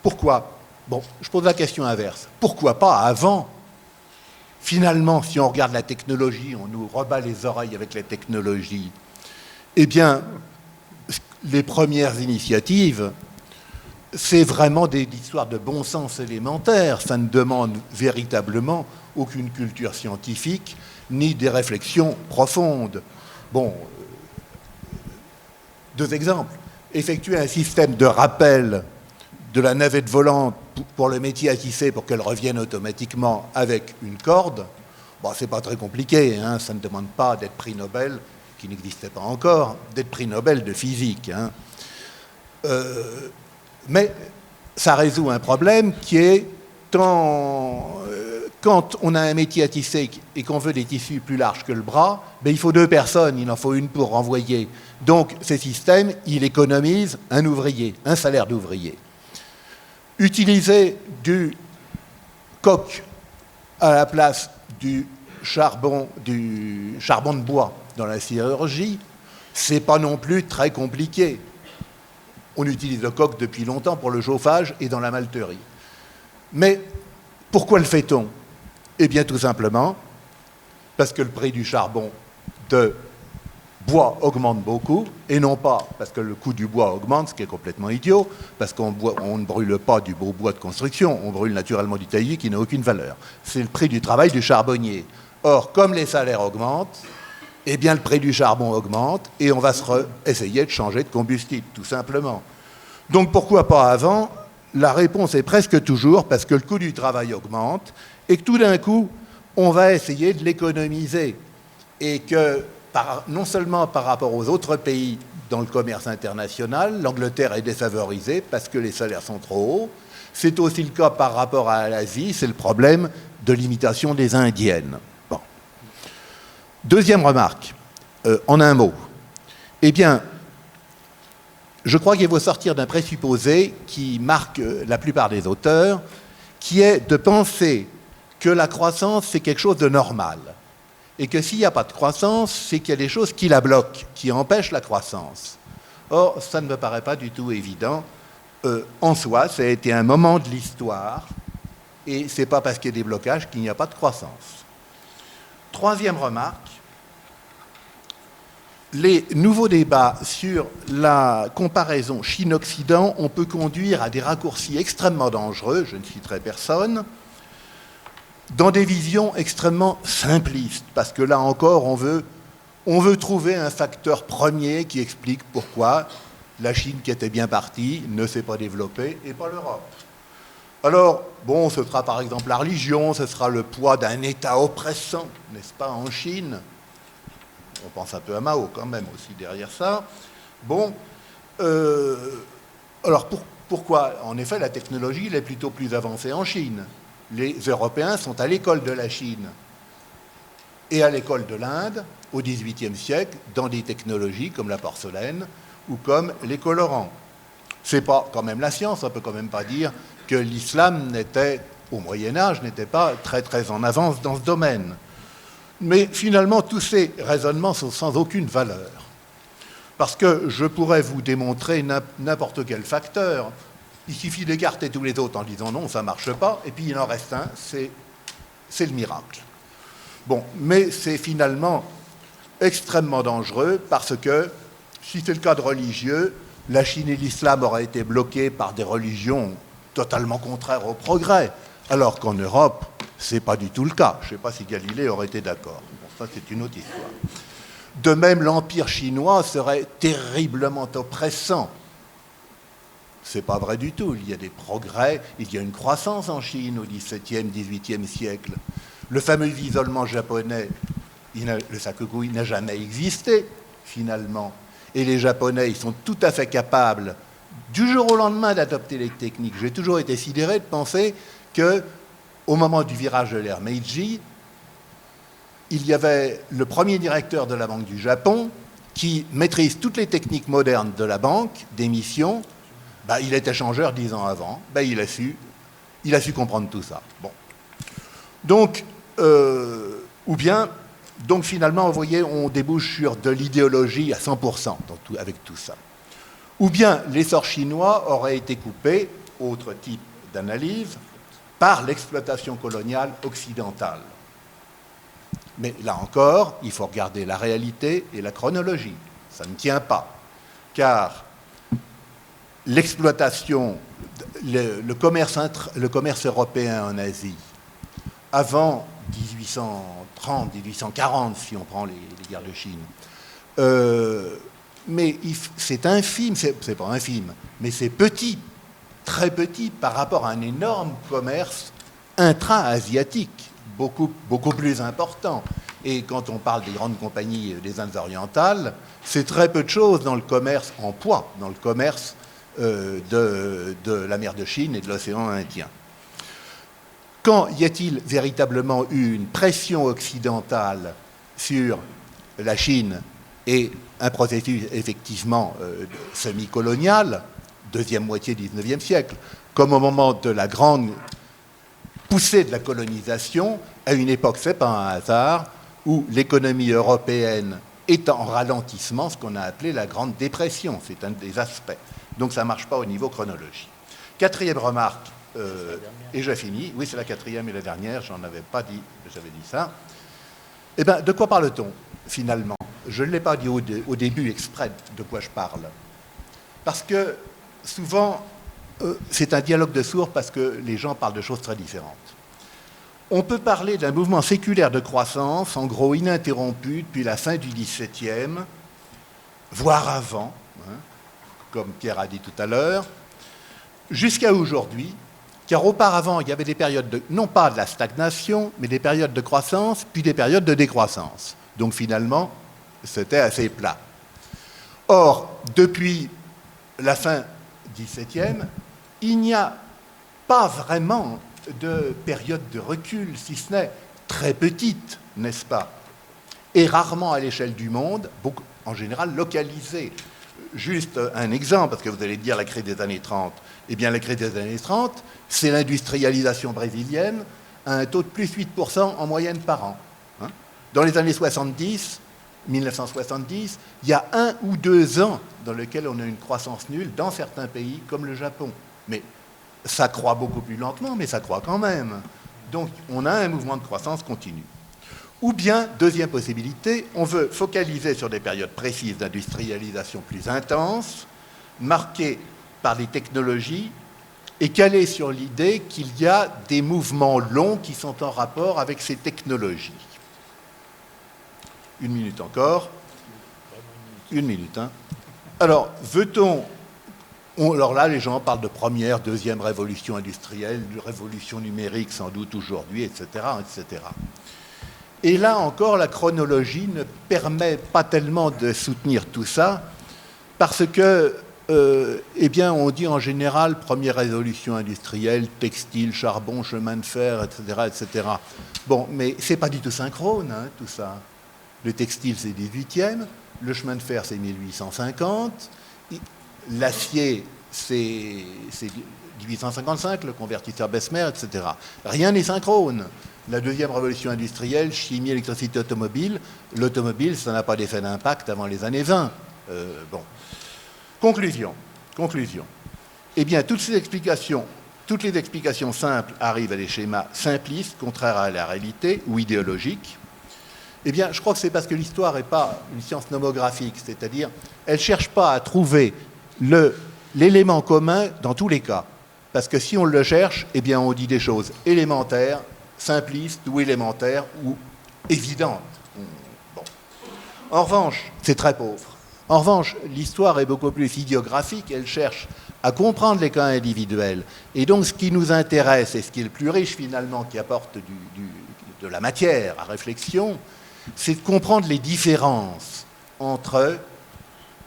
Pourquoi? Bon, je pose la question inverse. Pourquoi pas avant? Finalement, si on regarde la technologie, on nous rebat les oreilles avec la technologie. Eh bien, les premières initiatives, c'est vraiment des histoires de bon sens élémentaire. Ça ne demande véritablement aucune culture scientifique, ni des réflexions profondes. Bon, 2 exemples. Effectuer un système de rappel de la navette volante pour le métier à tisser pour qu'elle revienne automatiquement avec une corde, bon, c'est pas très compliqué, hein, ça ne demande pas d'être prix Nobel, qui n'existait pas encore, d'être prix Nobel de physique. Hein. Mais ça résout un problème qui est quand on a un métier à tisser et qu'on veut des tissus plus larges que le bras, ben il faut 2 personnes, il en faut une pour renvoyer. Donc, ce système, il économise un ouvrier, un salaire d'ouvrier. Utiliser du coke à la place du charbon de bois dans la sidérurgie, c'est pas non plus très compliqué. On utilise le coke depuis longtemps pour le chauffage et dans la malterie. Mais pourquoi le fait-on? Eh bien, tout simplement parce que le prix du charbon de bois augmente beaucoup, et non pas parce que le coût du bois augmente, ce qui est complètement idiot, parce qu'on ne brûle pas du beau bois de construction, on brûle naturellement du taillis qui n'a aucune valeur. C'est le prix du travail du charbonnier. Or, comme les salaires augmentent, eh bien le prix du charbon augmente, et on va essayer de changer de combustible, tout simplement. Donc pourquoi pas avant? La réponse est presque toujours parce que le coût du travail augmente, et que tout d'un coup, on va essayer de l'économiser, et que non seulement par rapport aux autres pays dans le commerce international, l'Angleterre est défavorisée parce que les salaires sont trop hauts. C'est aussi le cas par rapport à l'Asie, c'est le problème de l'imitation des Indiennes. Bon. Deuxième remarque, en un mot. Eh bien, je crois qu'il faut sortir d'un présupposé qui marque la plupart des auteurs, qui est de penser que la croissance, c'est quelque chose de normal. Et que s'il n'y a pas de croissance, c'est qu'il y a des choses qui la bloquent, qui empêchent la croissance. Or, ça ne me paraît pas du tout évident. En soi, ça a été un moment de l'histoire, et ce n'est pas parce qu'il y a des blocages qu'il n'y a pas de croissance. Troisième remarque, les nouveaux débats sur la comparaison Chine-Occident, on peut conduire à des raccourcis extrêmement dangereux, je ne citerai personne, dans des visions extrêmement simplistes, parce que là encore, on veut trouver un facteur premier qui explique pourquoi la Chine, qui était bien partie, ne s'est pas développée, et pas l'Europe. Alors, bon, ce sera par exemple la religion, ce sera le poids d'un État oppressant, n'est-ce pas, en Chine. On pense un peu à Mao quand même aussi derrière ça. Bon, alors pourquoi? En effet, la technologie, elle est plutôt plus avancée en Chine. Les Européens sont à l'école de la Chine et à l'école de l'Inde au XVIIIe siècle dans des technologies comme la porcelaine ou comme les colorants. C'est pas quand même la science, on peut quand même pas dire que l'islam au Moyen-Âge, n'était pas très très en avance dans ce domaine. Mais finalement, tous ces raisonnements sont sans aucune valeur. Parce que je pourrais vous démontrer n'importe quel facteur. Il suffit d'écarter tous les autres en disant non, ça ne marche pas, et puis il en reste un, c'est le miracle. Bon, mais c'est finalement extrêmement dangereux parce que, si c'est le cas de religieux, la Chine et l'islam auraient été bloqués par des religions totalement contraires au progrès, alors qu'en Europe, ce n'est pas du tout le cas. Je ne sais pas si Galilée aurait été d'accord. Bon, ça, c'est une autre histoire. De même, l'Empire chinois serait terriblement oppressant. Ce n'est pas vrai du tout. Il y a des progrès, il y a une croissance en Chine au XVIIe, XVIIIe siècle. Le fameux isolement japonais, le Sakugui, n'a jamais existé, finalement. Et les Japonais, ils sont tout à fait capables, du jour au lendemain, d'adopter les techniques. J'ai toujours été sidéré de penser qu'au moment du virage de l'ère Meiji, il y avait le premier directeur de la Banque du Japon qui maîtrise toutes les techniques modernes de la banque, d'émission. Il était changeur 10 ans avant. Il a su comprendre tout ça. Bon. Donc, donc finalement, vous voyez, on débouche sur de l'idéologie à 100% avec tout ça. Ou bien l'essor chinois aurait été coupé, autre type d'analyse, par l'exploitation coloniale occidentale. Mais là encore, il faut regarder la réalité et la chronologie. Ça ne tient pas. Car l'exploitation, le commerce européen en Asie, avant 1830, 1840, si on prend les guerres de Chine, mais c'est infime, c'est pas infime, mais c'est petit, très petit par rapport à un énorme commerce intra-asiatique, beaucoup plus important. Et quand on parle des grandes compagnies des Indes orientales, c'est très peu de choses dans le commerce en poids, dans le commerce de la mer de Chine et de l'océan Indien. Quand y a-t-il véritablement eu une pression occidentale sur la Chine et un processus effectivement semi-colonial, deuxième moitié du XIXe siècle, comme au moment de la grande poussée de la colonisation, à une époque, ce n'est pas un hasard, où l'économie européenne est en ralentissement, ce qu'on a appelé la Grande Dépression, c'est un des aspects. Donc ça ne marche pas au niveau chronologique. Quatrième remarque, et j'ai fini, oui c'est la quatrième et la dernière, j'en avais pas dit, j'avais dit ça. Eh bien, de quoi parle-t-on finalement? Je ne l'ai pas dit au début exprès de quoi je parle. Parce que souvent, c'est un dialogue de sourds parce que les gens parlent de choses très différentes. On peut parler d'un mouvement séculaire de croissance, en gros ininterrompu depuis la fin du XVIIe, voire avant, comme Pierre a dit tout à l'heure, jusqu'à aujourd'hui, car auparavant, il y avait des périodes, non pas de la stagnation, mais des périodes de croissance, puis des périodes de décroissance. Donc finalement, c'était assez plat. Or, depuis la fin du XVIIe, il n'y a pas vraiment de période de recul, si ce n'est très petite, n'est-ce pas? Et rarement à l'échelle du monde, en général localisée. Juste un exemple, parce que vous allez dire la crise des années 30. Eh bien, la crise des années 30, c'est l'industrialisation brésilienne à un taux de plus 8% en moyenne par an. Dans les années 70, 1970, il y a 1 ou 2 ans dans lesquels on a une croissance nulle dans certains pays comme le Japon. Mais ça croît beaucoup plus lentement, mais ça croît quand même. Donc, on a un mouvement de croissance continu. Ou bien, deuxième possibilité, on veut focaliser sur des périodes précises d'industrialisation plus intenses, marquées par des technologies, et caler sur l'idée qu'il y a des mouvements longs qui sont en rapport avec ces technologies. 1 minute encore. 1 minute, hein. Alors, veut-on... Alors là, les gens parlent de première, deuxième révolution industrielle, de révolution numérique sans doute aujourd'hui, etc., etc. Et là encore, la chronologie ne permet pas tellement de soutenir tout ça, parce que, eh bien, on dit en général première révolution industrielle, textile, charbon, chemin de fer, etc., etc. Bon, mais c'est pas du tout synchrone, hein, tout ça. Le textile, c'est 18e, le chemin de fer, c'est 1850, l'acier, c'est 1855, le convertisseur Bessemer, etc. Rien n'est synchrone. La deuxième révolution industrielle, chimie, électricité, automobile, l'automobile, ça n'a pas d'effet d'impact avant les années 20. Bon. Conclusion. Eh bien, toutes les explications simples arrivent à des schémas simplistes, contraires à la réalité ou idéologiques. Eh bien, je crois que c'est parce que l'histoire n'est pas une science nomographique, c'est-à-dire, elle ne cherche pas à trouver l'élément commun dans tous les cas. Parce que si on le cherche, eh bien, on dit des choses élémentaires, simplistes ou élémentaires ou évidentes. Bon. En revanche, c'est très pauvre. En revanche, l'histoire est beaucoup plus idiographique, elle cherche à comprendre les cas individuels. Et donc, ce qui nous intéresse, et ce qui est le plus riche finalement, qui apporte de la matière à réflexion, c'est de comprendre les différences entre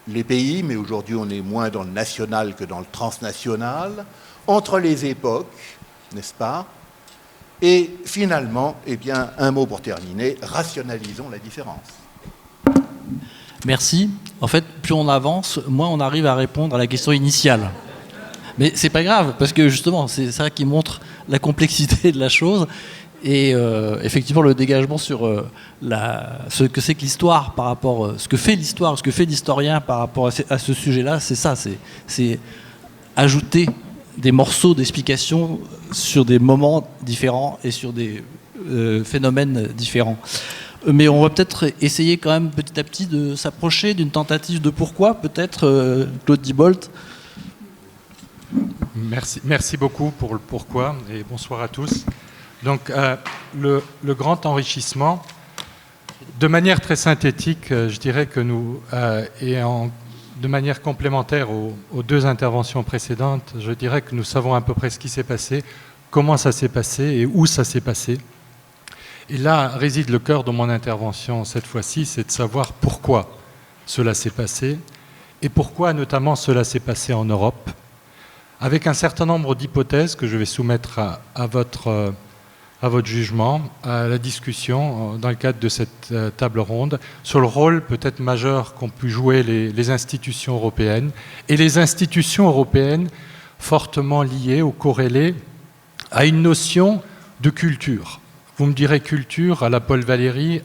les pays, mais aujourd'hui on est moins dans le national que dans le transnational, entre les époques, n'est-ce pas? Et finalement, eh bien, un mot pour terminer, rationalisons la différence. Merci. En fait, plus on avance, moins on arrive à répondre à la question initiale. Mais c'est pas grave, parce que justement, c'est ça qui montre la complexité de la chose. Et effectivement, le dégagement sur ce que c'est que l'histoire par rapport, ce que fait l'histoire, ce que fait l'historien par rapport à ce sujet-là, c'est ça, c'est ajouter des morceaux d'explication sur des moments différents et sur des phénomènes différents. Mais on va peut-être essayer quand même petit à petit de s'approcher d'une tentative de pourquoi, peut-être, Claude Dibolt. Merci beaucoup pour le pourquoi et bonsoir à tous. Donc, le grand enrichissement, de manière très synthétique, je dirais que nous, de manière complémentaire aux deux interventions précédentes, je dirais que nous savons à peu près ce qui s'est passé, comment ça s'est passé et où ça s'est passé. Et là réside le cœur de mon intervention cette fois-ci, c'est de savoir pourquoi cela s'est passé et pourquoi notamment cela s'est passé en Europe, avec un certain nombre d'hypothèses que je vais soumettre à votre jugement, à la discussion dans le cadre de cette table ronde, sur le rôle peut-être majeur qu'ont pu jouer les institutions européennes, et les institutions européennes fortement liées ou corrélées à une notion de culture. Vous me direz culture, à la Paul Valéry,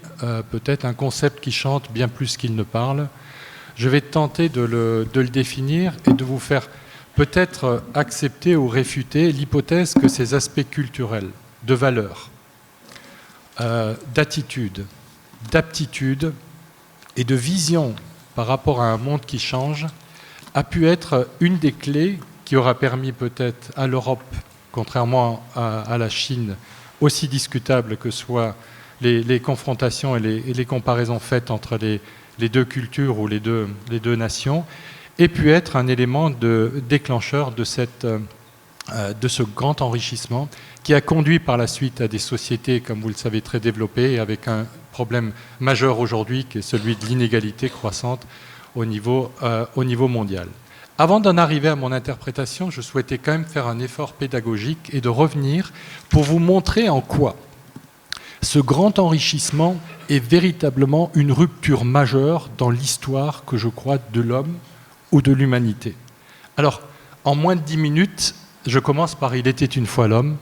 peut-être un concept qui chante bien plus qu'il ne parle. Je vais tenter de le définir et de vous faire peut-être accepter ou réfuter l'hypothèse que ces aspects culturels, de valeur, d'attitude, d'aptitude et de vision par rapport à un monde qui change a pu être une des clés qui aura permis peut-être à l'Europe, contrairement à la Chine, aussi discutable que soient les confrontations et les comparaisons faites entre les deux cultures ou les deux nations, ait pu être un élément déclencheur de ce grand enrichissement qui a conduit par la suite à des sociétés, comme vous le savez, très développées, avec un problème majeur aujourd'hui qui est celui de l'inégalité croissante au niveau mondial. Avant d'en arriver à mon interprétation, je souhaitais quand même faire un effort pédagogique et de revenir pour vous montrer en quoi ce grand enrichissement est véritablement une rupture majeure dans l'histoire, que je crois, de l'homme ou de l'humanité. Alors, en moins de 10 minutes, je commence par « Il était une fois l'homme ».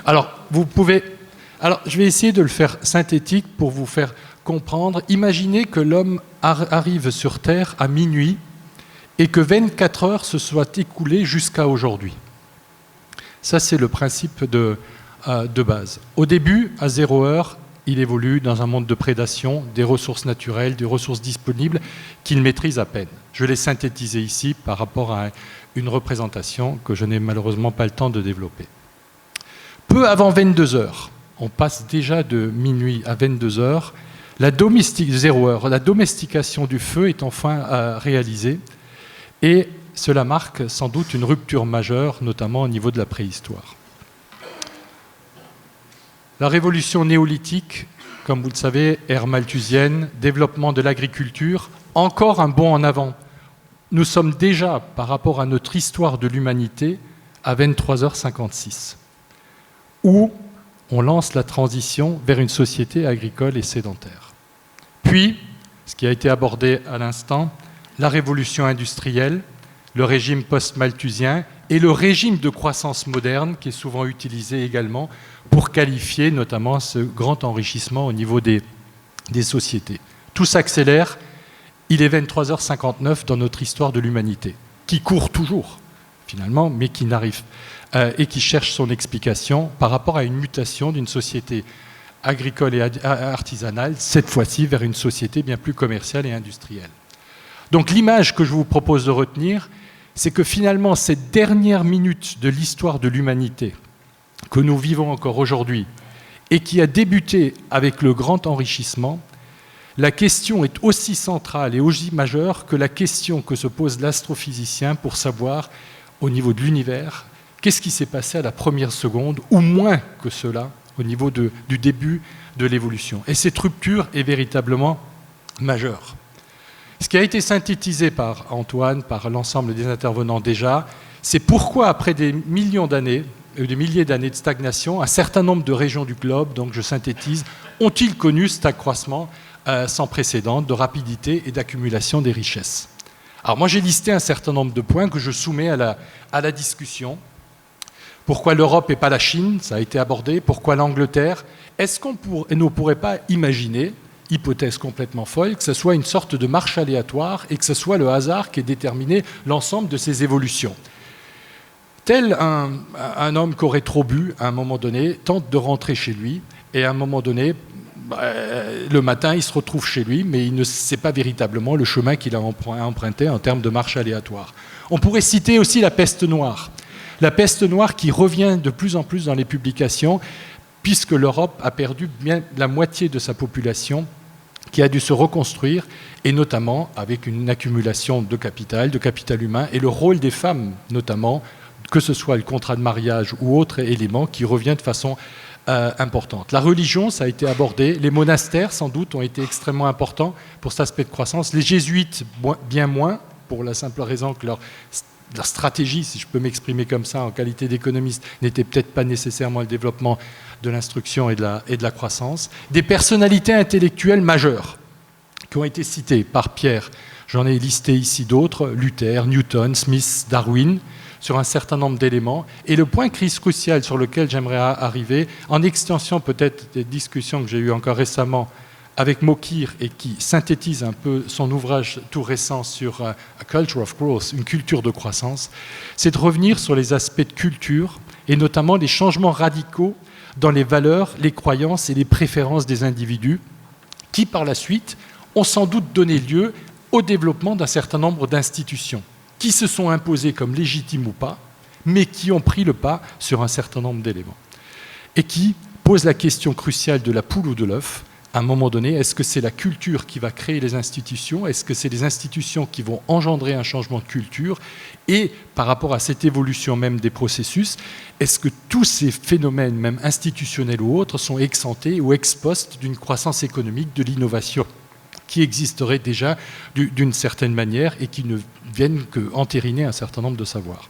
Alors, je vais essayer de le faire synthétique pour vous faire comprendre. Imaginez que l'homme arrive sur Terre à minuit et que 24 heures se soient écoulées jusqu'à aujourd'hui. Ça, c'est le principe de base. Au début, à 0 heure, il évolue dans un monde de prédation, des ressources naturelles, des ressources disponibles qu'il maîtrise à peine. Je l'ai synthétisé ici par rapport à une représentation que je n'ai malheureusement pas le temps de développer. Peu avant 22 heures, on passe déjà de minuit à 22 heures, 0 heure, la domestication du feu est enfin réalisée et cela marque sans doute une rupture majeure, notamment au niveau de la préhistoire. La révolution néolithique, comme vous le savez, ère malthusienne, développement de l'agriculture, encore un bond en avant. Nous sommes déjà, par rapport à notre histoire de l'humanité, à 23h56, où on lance la transition vers une société agricole et sédentaire. Puis, ce qui a été abordé à l'instant, la révolution industrielle, le régime post-malthusien et le régime de croissance moderne, qui est souvent utilisé également pour qualifier notamment ce grand enrichissement au niveau des sociétés. Tout s'accélère il est 23h59 dans notre histoire de l'humanité, qui court toujours, finalement, mais qui n'arrive et qui cherche son explication par rapport à une mutation d'une société agricole et artisanale, cette fois-ci vers une société bien plus commerciale et industrielle. Donc l'image que je vous propose de retenir, c'est que finalement, cette dernière minute de l'histoire de l'humanité que nous vivons encore aujourd'hui et qui a débuté avec le grand enrichissement, la question est aussi centrale et aussi majeure que la question que se pose l'astrophysicien pour savoir, au niveau de l'univers, qu'est-ce qui s'est passé à la première seconde, ou moins que cela, au niveau du début de l'évolution. Et cette rupture est véritablement majeure. Ce qui a été synthétisé par Antoine, par l'ensemble des intervenants déjà, c'est pourquoi, après des millions d'années, des milliers d'années de stagnation, un certain nombre de régions du globe, donc je synthétise, ont-ils connu cet accroissement sans précédent de rapidité et d'accumulation des richesses. Alors moi j'ai listé un certain nombre de points que je soumets à la discussion. Pourquoi l'Europe et pas la Chine? Ça a été abordé. Pourquoi l'Angleterre? Est-ce qu'on ne pourrait pas imaginer, hypothèse complètement folle, que ce soit une sorte de marche aléatoire et que ce soit le hasard qui ait déterminé l'ensemble de ces évolutions? Tel un homme qui aurait trop bu, à un moment donné, tente de rentrer chez lui, et à un moment donné, le matin, il se retrouve chez lui, mais il ne sait pas véritablement le chemin qu'il a emprunté en termes de marche aléatoire. On pourrait citer aussi la peste noire. La peste noire qui revient de plus en plus dans les publications, puisque l'Europe a perdu bien la moitié de sa population, qui a dû se reconstruire, et notamment avec une accumulation de capital humain, et le rôle des femmes, notamment, que ce soit le contrat de mariage ou autre élément, qui revient de façon importante. La religion, ça a été abordé. Les monastères, sans doute, ont été extrêmement importants pour cet aspect de croissance. Les jésuites, bien moins, pour la simple raison que leur stratégie, si je peux m'exprimer comme ça en qualité d'économiste, n'était peut-être pas nécessairement le développement de l'instruction et de la croissance. Des personnalités intellectuelles majeures qui ont été citées par Pierre. J'en ai listé ici d'autres, Luther, Newton, Smith, Darwin, sur un certain nombre d'éléments. Et le point crucial sur lequel j'aimerais arriver, en extension peut-être des discussions que j'ai eues encore récemment avec Mokir et qui synthétise un peu son ouvrage tout récent sur A Culture of Growth, une culture de croissance, c'est de revenir sur les aspects de culture et notamment les changements radicaux dans les valeurs, les croyances et les préférences des individus qui, par la suite, ont sans doute donné lieu au développement d'un certain nombre d'institutions qui se sont imposées comme légitimes ou pas, mais qui ont pris le pas sur un certain nombre d'éléments et qui posent la question cruciale de la poule ou de l'œuf. À un moment donné, est-ce que c'est la culture qui va créer les institutions? Est-ce que c'est les institutions qui vont engendrer un changement de culture? Et par rapport à cette évolution même des processus, est-ce que tous ces phénomènes, même institutionnels ou autres, sont exemptés ou ex post d'une croissance économique, de l'innovation qui existerait déjà d'une certaine manière et qui ne viennent qu'entériner un certain nombre de savoirs?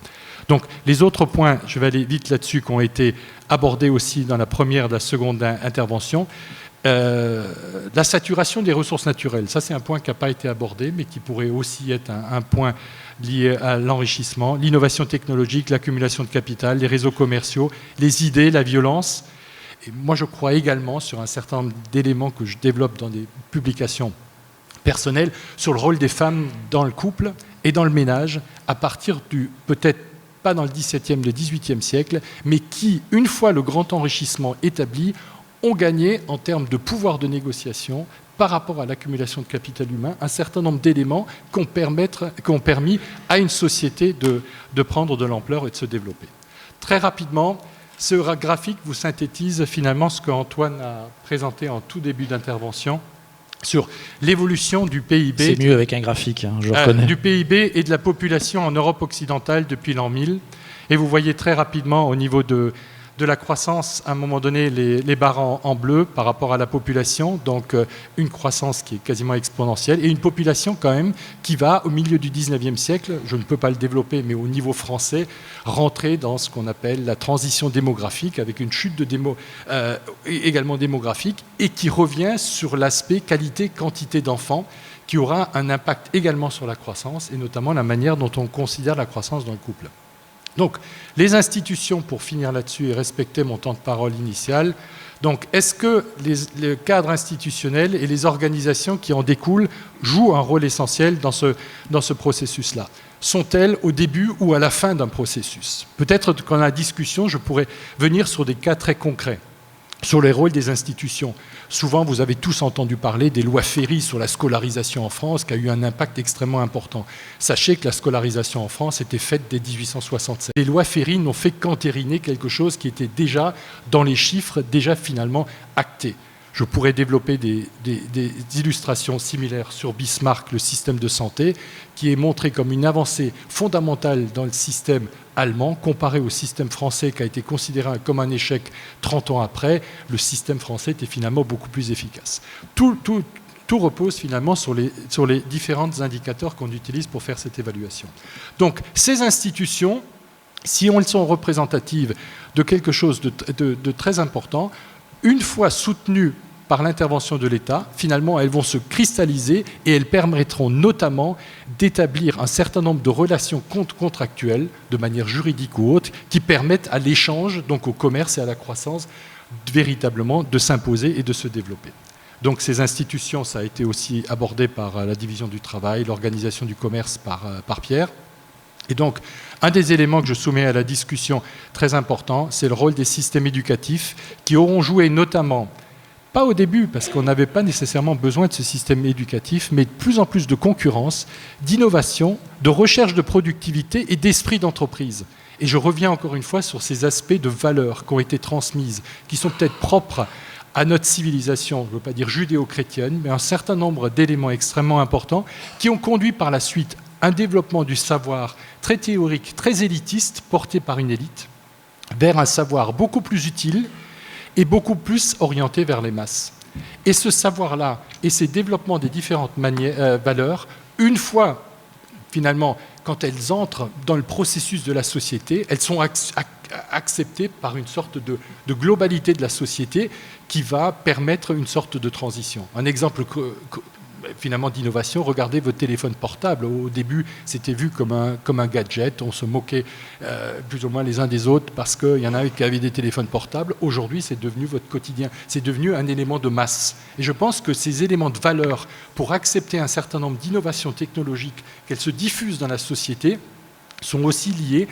Donc les autres points, je vais aller vite là-dessus, qui ont été abordés aussi dans la première et la seconde intervention. La saturation des ressources naturelles, ça c'est un point qui n'a pas été abordé, mais qui pourrait aussi être un point lié à l'enrichissement, l'innovation technologique, l'accumulation de capital, les réseaux commerciaux, les idées, la violence. Et moi je crois également sur un certain nombre d'éléments que je développe dans des publications personnelles, sur le rôle des femmes dans le couple et dans le ménage, à partir du, peut-être pas dans le XVIIe, le XVIIIe siècle, mais qui, une fois le grand enrichissement établi, ont gagné en termes de pouvoir de négociation par rapport à l'accumulation de capital humain un certain nombre d'éléments qui ont permis à une société de prendre de l'ampleur et de se développer. Très rapidement, ce graphique vous synthétise finalement ce qu'Antoine a présenté en tout début d'intervention sur l'évolution du PIB. C'est mieux avec un graphique, hein, je reconnais. Du PIB et de la population en Europe occidentale depuis l'an 1000. Et vous voyez très rapidement au niveau de la croissance, à un moment donné, les barres en bleu par rapport à la population, donc une croissance qui est quasiment exponentielle, et une population quand même qui va, au milieu du 19e siècle, je ne peux pas le développer, mais au niveau français, rentrer dans ce qu'on appelle la transition démographique, avec une chute également démographique, et qui revient sur l'aspect qualité-quantité d'enfants, qui aura un impact également sur la croissance, et notamment la manière dont on considère la croissance dans le couple. Donc, les institutions, pour finir là-dessus et respecter mon temps de parole initial, donc est-ce que le cadre institutionnel et les organisations qui en découlent jouent un rôle essentiel dans ce processus-là? Sont-elles au début ou à la fin d'un processus? Peut-être qu'en la discussion, je pourrais venir sur des cas très concrets, sur les rôles des institutions. Souvent, vous avez tous entendu parler des lois Ferry sur la scolarisation en France, qui a eu un impact extrêmement important. Sachez que la scolarisation en France était faite dès 1867. Les lois Ferry n'ont fait qu'entériner quelque chose qui était déjà dans les chiffres, déjà finalement acté. Je pourrais développer des illustrations similaires sur Bismarck, le système de santé, qui est montré comme une avancée fondamentale dans le système allemand, comparé au système français qui a été considéré comme un échec 30 ans après. Le système français était finalement beaucoup plus efficace. Tout repose finalement sur les différents indicateurs qu'on utilise pour faire cette évaluation. Donc, ces institutions, si elles sont représentatives de quelque chose de très important, une fois soutenues par l'intervention de l'État, finalement, elles vont se cristalliser et elles permettront notamment d'établir un certain nombre de relations contractuelles, de manière juridique ou autre, qui permettent à l'échange, donc au commerce et à la croissance, véritablement de s'imposer et de se développer. Donc ces institutions, ça a été aussi abordé par la division du travail, l'organisation du commerce par Pierre. Et donc, un des éléments que je soumets à la discussion très important, c'est le rôle des systèmes éducatifs qui auront joué notamment, pas au début, parce qu'on n'avait pas nécessairement besoin de ce système éducatif, mais de plus en plus de concurrence, d'innovation, de recherche de productivité et d'esprit d'entreprise. Et je reviens encore une fois sur ces aspects de valeurs qui ont été transmises, qui sont peut-être propres à notre civilisation, je ne veux pas dire judéo-chrétienne, mais un certain nombre d'éléments extrêmement importants qui ont conduit par la suite un développement du savoir très théorique, très élitiste, porté par une élite, vers un savoir beaucoup plus utile et beaucoup plus orienté vers les masses. Et ce savoir-là et ces développements des différentes valeurs, une fois, finalement, quand elles entrent dans le processus de la société, elles sont acceptées par une sorte de globalité de la société qui va permettre une sorte de transition. Un exemple finalement d'innovation, regardez votre téléphone portable. Au début, c'était vu comme un gadget, on se moquait plus ou moins les uns des autres parce qu'il y en avait qui avaient des téléphones portables. Aujourd'hui, c'est devenu votre quotidien, c'est devenu un élément de masse. Et je pense que ces éléments de valeur, pour accepter un certain nombre d'innovations technologiques, qu'elles se diffusent dans la société, sont aussi liés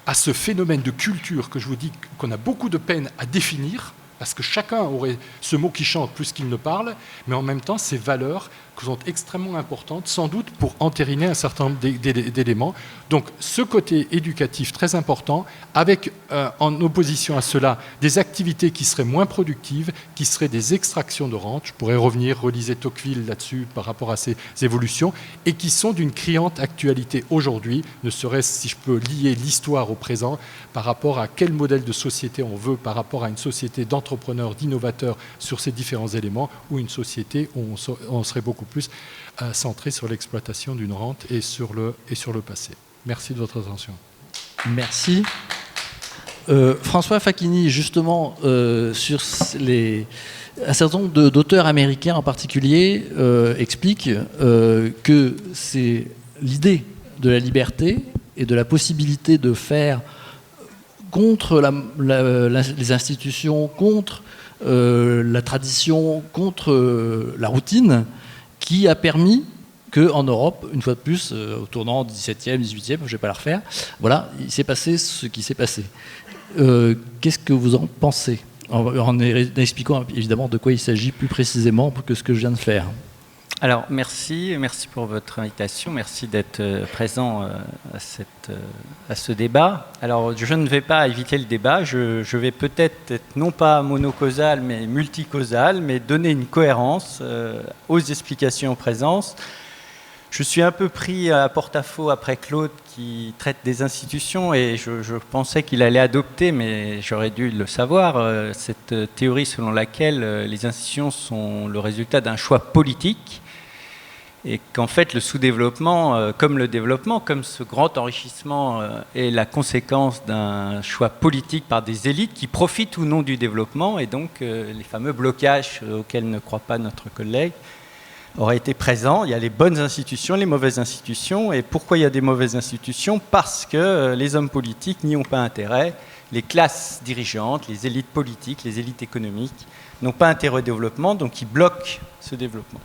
à ce phénomène de culture que je vous dis qu'on a beaucoup de peine à définir, parce que chacun aurait ce mot qui chante plus qu'il ne parle, mais en même temps, ces valeurs sont extrêmement importantes, sans doute pour entériner un certain nombre d'éléments. Donc, ce côté éducatif très important, avec en opposition à cela, des activités qui seraient moins productives, qui seraient des extractions de rente. Je pourrais revenir, relisez Tocqueville là-dessus par rapport à ces évolutions, et qui sont d'une criante actualité aujourd'hui, ne serait-ce, si je peux lier l'histoire au présent, par rapport à quel modèle de société on veut, par rapport à une société d'entrepreneurs, d'innovateurs sur ces différents éléments, ou une société où on serait beaucoup plus centré sur l'exploitation d'une rente et sur le passé. Merci de votre attention. Merci. François Facchini, justement, sur un certain nombre d'auteurs américains en particulier expliquent que c'est l'idée de la liberté et de la possibilité de faire contre les institutions, contre la tradition, contre la routine, qui a permis qu'en Europe, une fois de plus, au tournant du XVIIe, XVIIIe, je ne vais pas la refaire, voilà, il s'est passé ce qui s'est passé. Qu'est-ce que vous en pensez ? En expliquant évidemment de quoi il s'agit plus précisément que ce que je viens de faire. Alors, merci pour votre invitation, merci d'être présent à ce débat. Alors, je ne vais pas éviter le débat, je vais peut-être être non pas monocausal, mais multicausal, mais donner une cohérence aux explications en présence. Je suis un peu pris à porte-à-faux après Claude qui traite des institutions et je pensais qu'il allait adopter, mais j'aurais dû le savoir, cette théorie selon laquelle les institutions sont le résultat d'un choix politique et qu'en fait le sous-développement, comme le développement, comme ce grand enrichissement est la conséquence d'un choix politique par des élites qui profitent ou non du développement et donc les fameux blocages auxquels ne croit pas notre collègue aurait été présent. Il y a les bonnes institutions, les mauvaises institutions. Et pourquoi il y a des mauvaises institutions? Parce que les hommes politiques n'y ont pas intérêt. Les classes dirigeantes, les élites politiques, les élites économiques n'ont pas intérêt au développement, donc ils bloquent ce développement.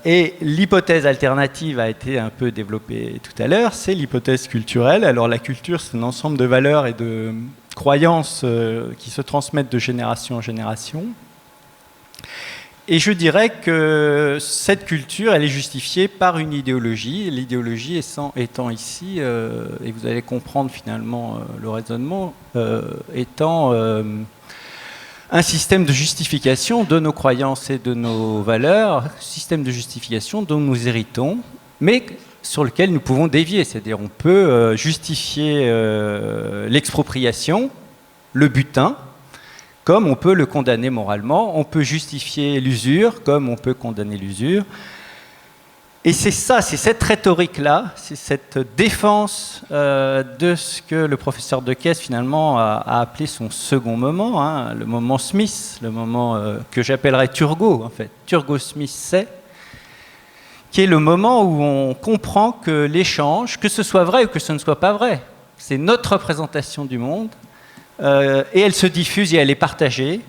Et l'hypothèse alternative a été un peu développée tout à l'heure, c'est l'hypothèse culturelle. Alors la culture, c'est un ensemble de valeurs et de croyances qui se transmettent de génération en génération. Et je dirais que cette culture, elle est justifiée par une idéologie. L'idéologie étant ici, et vous allez comprendre finalement le raisonnement, étant un système de justification de nos croyances et de nos valeurs, système de justification dont nous héritons, mais sur lequel nous pouvons dévier. C'est-à-dire on peut justifier l'expropriation, le butin, comme on peut le condamner moralement, on peut justifier l'usure, comme on peut condamner l'usure. Et c'est ça, c'est cette rhétorique-là, c'est cette défense de ce que le professeur Dequesne finalement a appelé son second moment, hein, le moment Smith, le moment que j'appellerais Turgot, en fait. Turgot-Smith, c'est, qui est le moment où on comprend que l'échange, que ce soit vrai ou que ce ne soit pas vrai, c'est notre représentation du monde, et elle se diffuse et elle est partagée,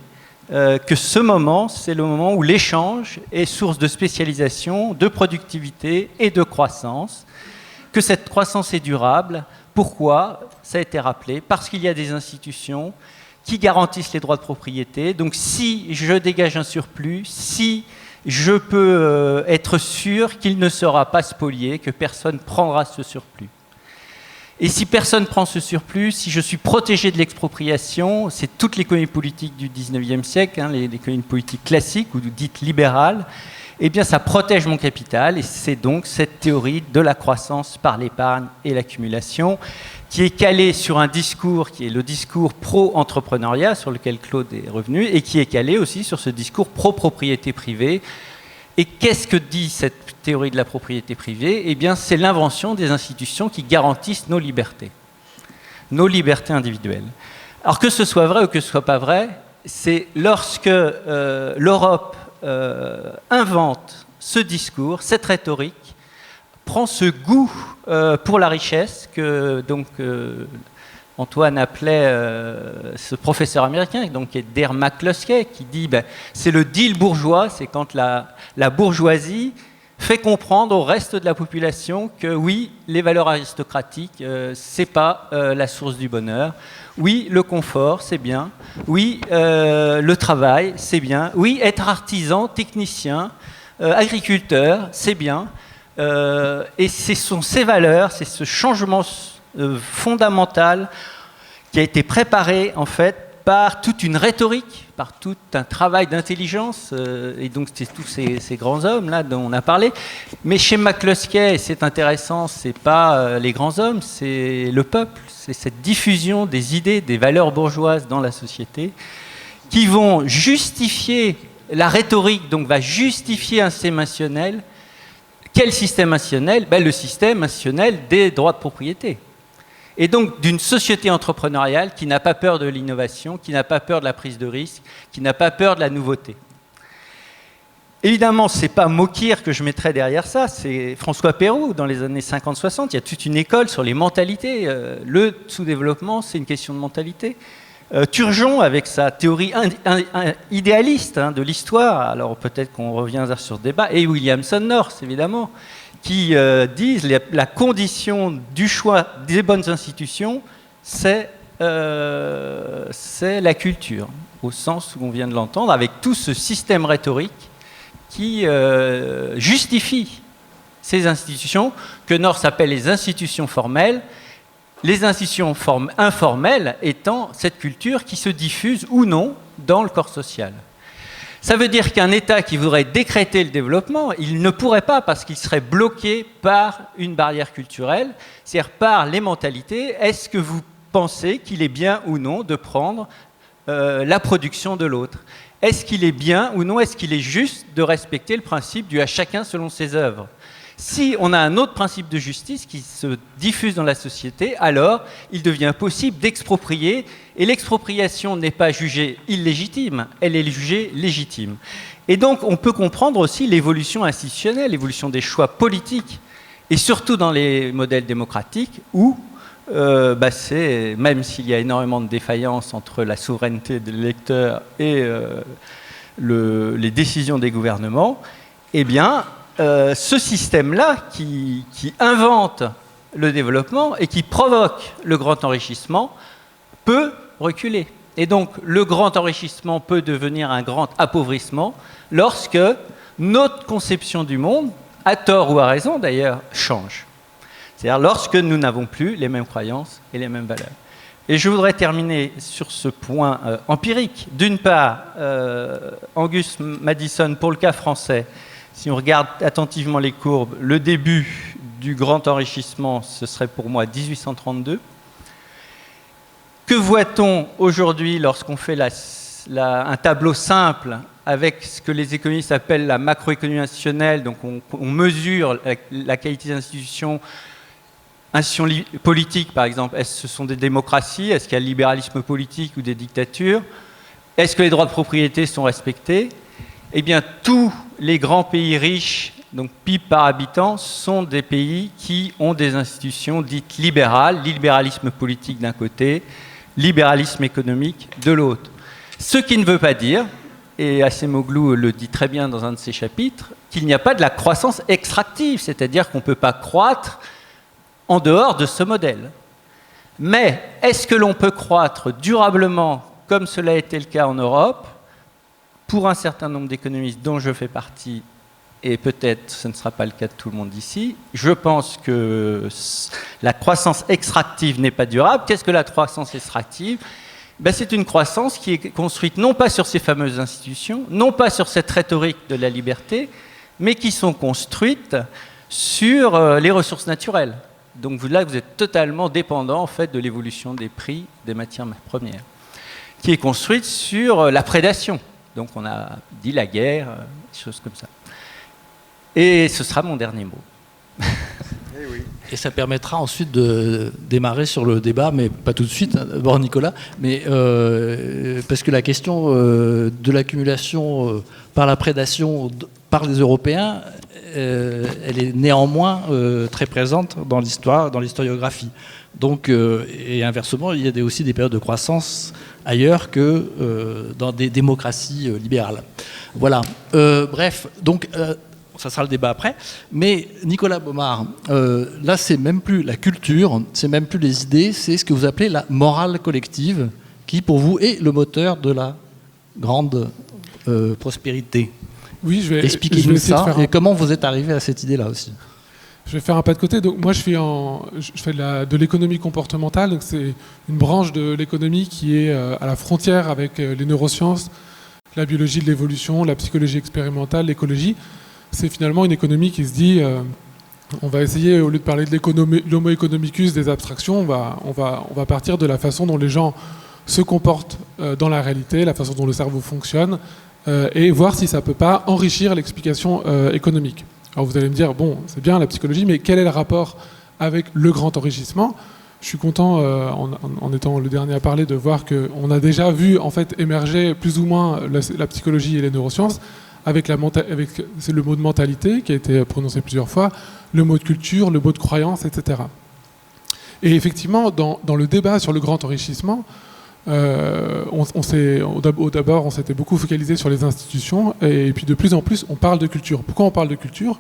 que ce moment, c'est le moment où l'échange est source de spécialisation, de productivité et de croissance, que cette croissance est durable. Pourquoi? Ça a été rappelé, parce qu'il y a des institutions qui garantissent les droits de propriété. Donc si je dégage un surplus, si je peux être sûr qu'il ne sera pas spolié, que personne ne prendra ce surplus. Et si personne ne prend ce surplus, si je suis protégé de l'expropriation, c'est toute l'économie politique du 19e siècle, hein, l'économie politique classique ou dite libérale, eh bien ça protège mon capital et c'est donc cette théorie de la croissance par l'épargne et l'accumulation qui est calée sur un discours qui est le discours pro-entrepreneuriat sur lequel Claude est revenu et qui est calé aussi sur ce discours pro-propriété privée. Et qu'est-ce que dit cette théorie de la propriété privée? Eh bien, c'est l'invention des institutions qui garantissent nos libertés individuelles. Alors que ce soit vrai ou que ce ne soit pas vrai, c'est lorsque l'Europe invente ce discours, cette rhétorique, prend ce goût pour la richesse que donc Antoine appelait ce professeur américain, donc qui est Der McCluskey, qui dit c'est le deal bourgeois, c'est quand la bourgeoisie fait comprendre au reste de la population que oui, les valeurs aristocratiques, c'est pas la source du bonheur. Oui, le confort, c'est bien. Oui, le travail, c'est bien. Oui, être artisan, technicien, agriculteur, c'est bien. Et ce sont ces valeurs, c'est ce changement fondamental qui a été préparé en fait par toute une rhétorique, par tout un travail d'intelligence, et donc c'est tous ces grands hommes là dont on a parlé. Mais chez McCluskey, c'est intéressant, c'est pas les grands hommes, c'est le peuple, c'est cette diffusion des idées, des valeurs bourgeoises dans la société, qui vont justifier la rhétorique, donc va justifier un système institutionnel. Quel système institutionnel? Le système institutionnel des droits de propriété. Et donc d'une société entrepreneuriale qui n'a pas peur de l'innovation, qui n'a pas peur de la prise de risque, qui n'a pas peur de la nouveauté. Évidemment, ce n'est pas Mokir que je mettrais derrière ça, c'est François Peyroux dans les années 50-60. Il y a toute une école sur les mentalités. Le sous-développement, c'est une question de mentalité. Turgeon, avec sa théorie idéaliste de l'histoire, alors peut-être qu'on revient sur ce débat, et Williamson North, évidemment, qui disent la condition du choix des bonnes institutions, c'est la culture, au sens où on vient de l'entendre, avec tout ce système rhétorique qui justifie ces institutions, que North appelle les institutions formelles, les institutions informelles étant cette culture qui se diffuse ou non dans le corps social. Ça veut dire qu'un État qui voudrait décréter le développement, il ne pourrait pas parce qu'il serait bloqué par une barrière culturelle, c'est-à-dire par les mentalités. Est-ce que vous pensez qu'il est bien ou non de prendre la production de l'autre? Est-ce qu'il est bien ou non, est-ce qu'il est juste de respecter le principe du à chacun selon ses œuvres? Si on a un autre principe de justice qui se diffuse dans la société, alors il devient possible d'exproprier, et l'expropriation n'est pas jugée illégitime, elle est jugée légitime. Et donc on peut comprendre aussi l'évolution institutionnelle, l'évolution des choix politiques, et surtout dans les modèles démocratiques où, même s'il y a énormément de défaillances entre la souveraineté de l'électeur et les décisions des gouvernements, eh bien, ce système-là qui invente le développement et qui provoque le grand enrichissement peut reculer. Et donc, le grand enrichissement peut devenir un grand appauvrissement lorsque notre conception du monde, à tort ou à raison d'ailleurs, change. C'est-à-dire lorsque nous n'avons plus les mêmes croyances et les mêmes valeurs. Et je voudrais terminer sur ce point empirique. D'une part, Angus Maddison, pour le cas français, si on regarde attentivement les courbes, le début du grand enrichissement, ce serait pour moi 1832. Que voit-on aujourd'hui lorsqu'on fait un tableau simple avec ce que les économistes appellent la macroéconomie institutionnelle, donc on mesure la qualité des institutions politiques, par exemple, est-ce que ce sont des démocraties, est-ce qu'il y a le libéralisme politique ou des dictatures, est-ce que les droits de propriété sont respectés? Eh bien, tous les grands pays riches, donc PIB par habitant, sont des pays qui ont des institutions dites libérales, libéralisme politique d'un côté, libéralisme économique de l'autre. Ce qui ne veut pas dire, et Acemoglu le dit très bien dans un de ses chapitres, qu'il n'y a pas de la croissance extractive, c'est-à-dire qu'on ne peut pas croître en dehors de ce modèle. Mais est-ce que l'on peut croître durablement, comme cela a été le cas en Europe, pour un certain nombre d'économistes dont je fais partie, et peut-être ce ne sera pas le cas de tout le monde ici, je pense que la croissance extractive n'est pas durable. Qu'est-ce que la croissance extractive ? C'est une croissance qui est construite non pas sur ces fameuses institutions, non pas sur cette rhétorique de la liberté, mais qui sont construites sur les ressources naturelles. Donc là, vous êtes totalement dépendant en fait, de l'évolution des prix des matières premières, qui est construite sur la prédation. Donc on a dit la guerre, des choses comme ça. Et ce sera mon dernier mot. Et ça permettra ensuite de démarrer sur le débat, mais pas tout de suite, d'abord Nicolas, mais parce que la question de l'accumulation par la prédation par les Européens, elle est néanmoins très présente dans l'histoire, dans l'historiographie. Donc, et inversement, il y a aussi des périodes de croissance ailleurs que dans des démocraties libérales. Voilà. Bref, donc ça sera le débat après. Mais Nicolas Baumard, là, c'est même plus la culture, c'est même plus les idées, c'est ce que vous appelez la morale collective, qui pour vous est le moteur de la grande prospérité. Oui, expliquez-nous ça et comment vous êtes arrivé à cette idée-là aussi. Je vais faire un pas de côté. Donc moi, je fais de l'économie comportementale. Donc c'est une branche de l'économie qui est à la frontière avec les neurosciences, la biologie de l'évolution, la psychologie expérimentale, l'écologie. C'est finalement une économie qui se dit, on va essayer, au lieu de parler de l'homo economicus, des abstractions, on va partir de la façon dont les gens se comportent dans la réalité, la façon dont le cerveau fonctionne, et voir si ça ne peut pas enrichir l'explication économique. Alors vous allez me dire, bon, c'est bien la psychologie, mais quel est le rapport avec le grand enrichissement ? Je suis content, en étant le dernier à parler, de voir qu'on a déjà vu en fait émerger plus ou moins la psychologie et les neurosciences avec c'est le mot de mentalité qui a été prononcé plusieurs fois, le mot de culture, le mot de croyance, etc. Et effectivement, dans le débat sur le grand enrichissement, d'abord, on s'était beaucoup focalisé sur les institutions, et puis de plus en plus, on parle de culture. Pourquoi on parle de culture ?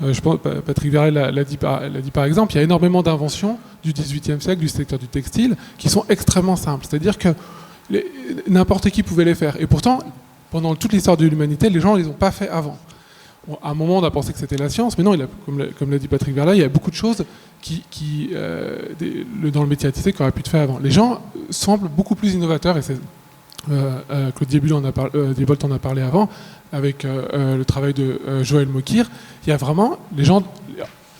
Je pense, Patrick Verlet l'a dit par exemple, il y a énormément d'inventions du XVIIIe siècle, du secteur du textile, qui sont extrêmement simples. C'est-à-dire que n'importe qui pouvait les faire. Et pourtant, pendant toute l'histoire de l'humanité, les gens ne les ont pas fait avant. À un moment, on a pensé que c'était la science, mais non, comme l'a dit Patrick Verlet, il y a beaucoup de choses dans le métier artistique qui auraient pu être faites avant. Les gens semblent beaucoup plus innovateurs, et c'est Claude Diebold en a parlé avant, avec le travail de Joël Mokyr. Il y a vraiment,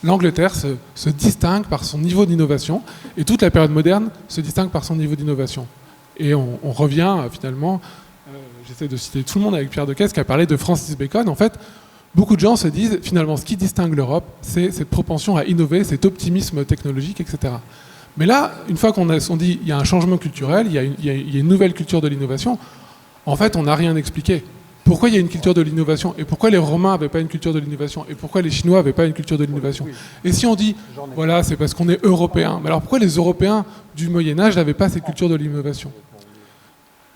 l'Angleterre se distingue par son niveau d'innovation, et toute la période moderne se distingue par son niveau d'innovation. Et on revient finalement, j'essaie de citer tout le monde avec Pierre Decaisse qui a parlé de Francis Bacon. En fait, beaucoup de gens se disent, finalement, ce qui distingue l'Europe, c'est cette propension à innover, cet optimisme technologique, etc. Mais là, une fois qu'on dit il y a un changement culturel, il y a une nouvelle culture de l'innovation, en fait, on n'a rien expliqué. Pourquoi il y a une culture de l'innovation? Et pourquoi les Romains n'avaient pas une culture de l'innovation? Et pourquoi les Chinois n'avaient pas une culture de l'innovation? Et si on dit, voilà, c'est parce qu'on est Européens, mais alors pourquoi les Européens du Moyen-Âge n'avaient pas cette culture de l'innovation?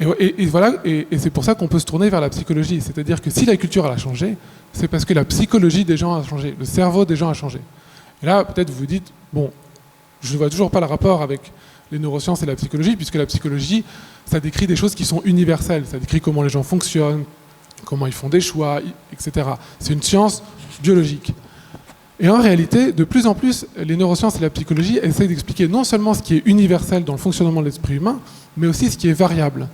Et voilà, et c'est pour ça qu'on peut se tourner vers la psychologie. C'est-à-dire que si la culture elle a changé, c'est parce que la psychologie des gens a changé, le cerveau des gens a changé. Et là, peut-être vous vous dites, bon, je ne vois toujours pas le rapport avec les neurosciences et la psychologie, puisque la psychologie, ça décrit des choses qui sont universelles. Ça décrit comment les gens fonctionnent, comment ils font des choix, etc. C'est une science biologique. Et en réalité, de plus en plus, les neurosciences et la psychologie essaient d'expliquer non seulement ce qui est universel dans le fonctionnement de l'esprit humain, mais aussi ce qui est variable.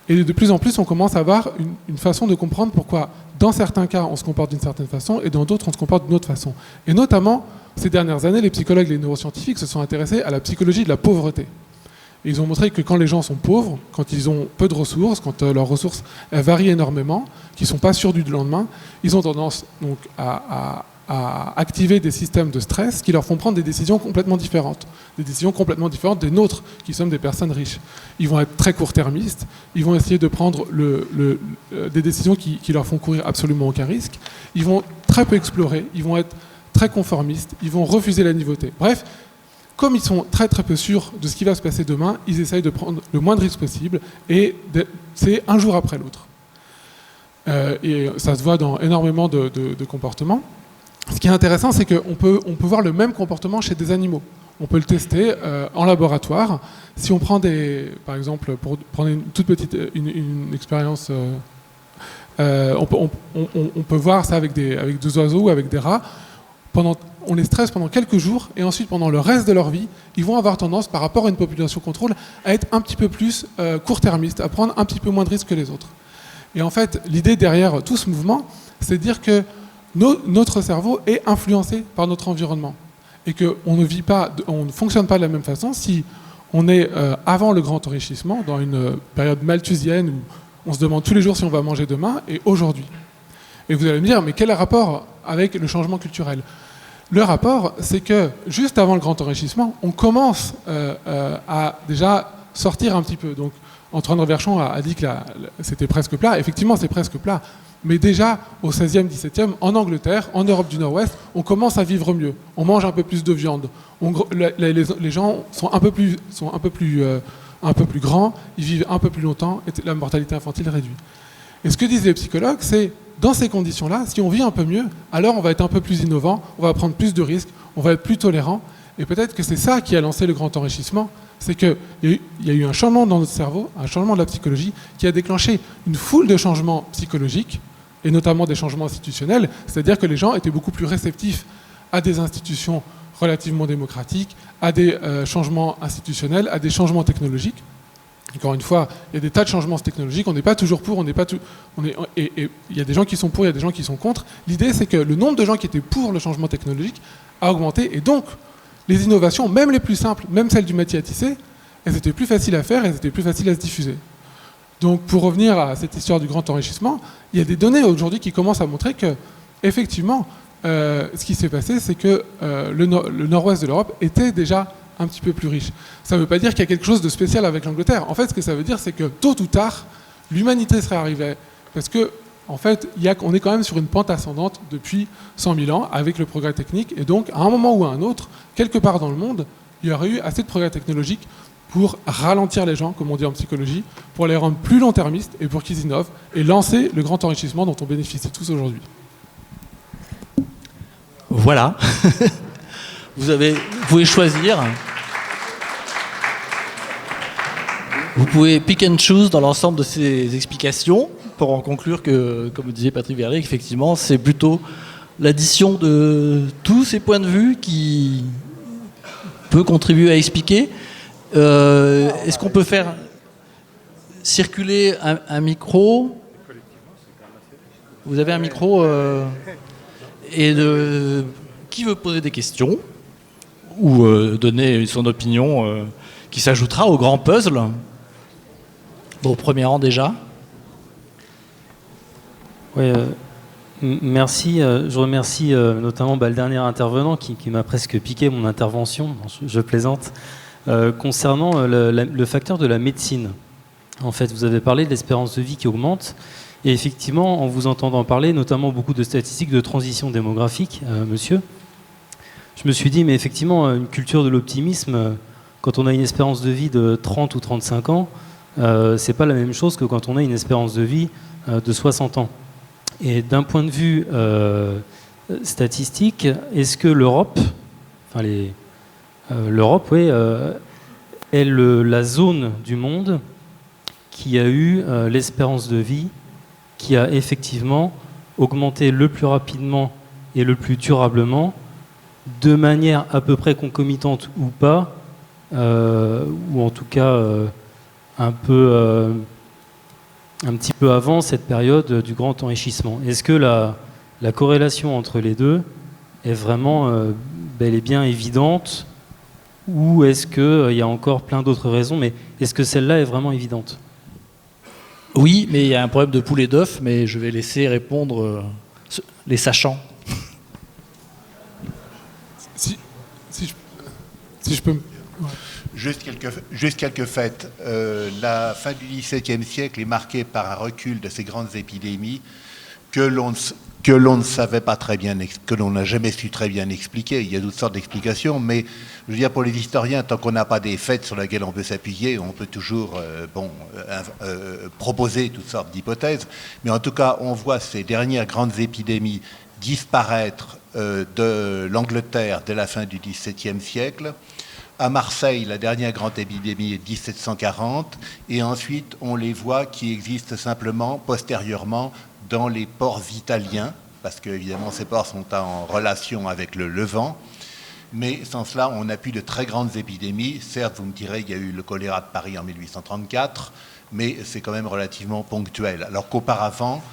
Et de plus en plus, on commence à avoir une façon de comprendre pourquoi, dans certains cas, on se comporte d'une certaine façon, et dans d'autres, on se comporte d'une autre façon. Et notamment, ces dernières années, les psychologues et les neuroscientifiques se sont intéressés à la psychologie de la pauvreté. Et ils ont montré que quand les gens sont pauvres, quand ils ont peu de ressources, quand leurs ressources varient énormément, qu'ils ne sont pas sûrs du lendemain, ils ont tendance donc, à activer des systèmes de stress qui leur font prendre des décisions complètement différentes. Des décisions complètement différentes des nôtres, qui sommes des personnes riches. Ils vont être très court-termistes, ils vont essayer de prendre des décisions qui leur font courir absolument aucun risque, ils vont très peu explorer, ils vont être très conformistes, ils vont refuser la nouveauté. Bref, comme ils sont très très peu sûrs de ce qui va se passer demain, ils essayent de prendre le moins de risques possible, et c'est un jour après l'autre. Et ça se voit dans énormément de comportements. Ce qui est intéressant, c'est qu'on peut voir le même comportement chez des animaux. On peut le tester en laboratoire. Si on prend par exemple, pour prendre une toute petite une expérience, on peut voir ça avec des oiseaux ou avec des rats. On les stresse pendant quelques jours, et ensuite, pendant le reste de leur vie, ils vont avoir tendance, par rapport à une population contrôle, à être un petit peu plus court-termistes, à prendre un petit peu moins de risques que les autres. Et en fait, l'idée derrière tout ce mouvement, c'est de dire que notre cerveau est influencé par notre environnement, et qu'on ne fonctionne pas de la même façon si on est avant le grand enrichissement, dans une période malthusienne où on se demande tous les jours si on va manger demain, et aujourd'hui. Et vous allez me dire, mais quel est le rapport avec le changement culturel? Le rapport, c'est que juste avant le grand enrichissement, on commence à déjà sortir un petit peu. Donc, Antoine Reverchon a dit que c'était presque plat. Effectivement, c'est presque plat. Mais déjà, au XVIe, XVIIe, en Angleterre, en Europe du Nord-Ouest, on commence à vivre mieux. On mange un peu plus de viande. Les gens sont un peu plus grands, ils vivent un peu plus longtemps, et la mortalité infantile réduit. Et ce que disent les psychologues, c'est, dans ces conditions-là, si on vit un peu mieux, alors on va être un peu plus innovant, on va prendre plus de risques, on va être plus tolérant. Et peut-être que c'est ça qui a lancé le grand enrichissement, c'est qu'il y a eu un changement dans notre cerveau, un changement de la psychologie, qui a déclenché une foule de changements psychologiques, et notamment des changements institutionnels, c'est-à-dire que les gens étaient beaucoup plus réceptifs à des institutions relativement démocratiques, à des changements institutionnels, à des changements technologiques. Encore une fois, il y a des tas de changements technologiques, on n'est pas toujours pour, et il y a des gens qui sont pour, il y a des gens qui sont contre. L'idée, c'est que le nombre de gens qui étaient pour le changement technologique a augmenté, et donc les innovations, même les plus simples, même celles du métier à tisser, elles étaient plus faciles à faire, elles étaient plus faciles à se diffuser. Donc pour revenir à cette histoire du grand enrichissement, il y a des données aujourd'hui qui commencent à montrer que, effectivement, ce qui s'est passé, c'est que le nord-ouest de l'Europe était déjà un petit peu plus riche. Ça ne veut pas dire qu'il y a quelque chose de spécial avec l'Angleterre. En fait, ce que ça veut dire, c'est que tôt ou tard, l'humanité serait arrivée. Parce que, en fait, on est quand même sur une pente ascendante depuis 100 000 ans avec le progrès technique. Et donc, à un moment ou à un autre, quelque part dans le monde, il y aurait eu assez de progrès technologique pour ralentir les gens, comme on dit en psychologie, pour les rendre plus long-termistes et pour qu'ils innovent et lancer le grand enrichissement dont on bénéficie tous aujourd'hui. Voilà. Vous pouvez choisir. Vous pouvez pick and choose dans l'ensemble de ces explications pour en conclure que, comme disait Patrick Verlet, effectivement, c'est plutôt l'addition de tous ces points de vue qui peut contribuer à expliquer. Est-ce qu'on peut faire circuler un micro? Vous avez un micro qui veut poser des questions ou donner son opinion qui s'ajoutera au grand puzzle? Bon, au premier rang déjà. Oui, Merci. Je remercie notamment le dernier intervenant qui m'a presque piqué mon intervention, je plaisante, concernant le facteur de la médecine. En fait, vous avez parlé de l'espérance de vie qui augmente. Et effectivement, en vous entendant parler, notamment beaucoup de statistiques de transition démographique, monsieur, je me suis dit, mais effectivement, une culture de l'optimisme, quand on a une espérance de vie de 30 ou 35 ans, c'est pas la même chose que quand on a une espérance de vie de 60 ans. Et d'un point de vue statistique, est-ce que l'Europe, l'Europe, oui, est la zone du monde qui a eu l'espérance de vie qui a effectivement augmenté le plus rapidement et le plus durablement, de manière à peu près concomitante ou pas, ou en tout cas un petit peu avant cette période du grand enrichissement. Est-ce que la corrélation entre les deux est vraiment bel et bien évidente, ou est-ce qu'il y a encore plein d'autres raisons, mais est-ce que celle-là est vraiment évidente ? Oui, mais il y a un problème de poule et d'œuf, mais je vais laisser répondre les sachants. Si je peux... Ouais. Juste quelques faits. La fin du XVIIe siècle est marquée par un recul de ces grandes épidémies que l'on ne savait pas très bien, que l'on n'a jamais su très bien expliquer. Il y a toutes sortes d'explications, mais je veux dire, pour les historiens, tant qu'on n'a pas des faits sur lesquels on peut s'appuyer, on peut toujours proposer toutes sortes d'hypothèses. Mais en tout cas, on voit ces dernières grandes épidémies disparaître de l'Angleterre dès la fin du XVIIe siècle. À Marseille, la dernière grande épidémie est 1740, et ensuite on les voit qui existent simplement postérieurement dans les ports italiens, parce que évidemment ces ports sont en relation avec le Levant, mais sans cela on n'a plus de très grandes épidémies. Certes, vous me direz, il y a eu le choléra de Paris en 1834, mais c'est quand même relativement ponctuel, alors qu'auparavant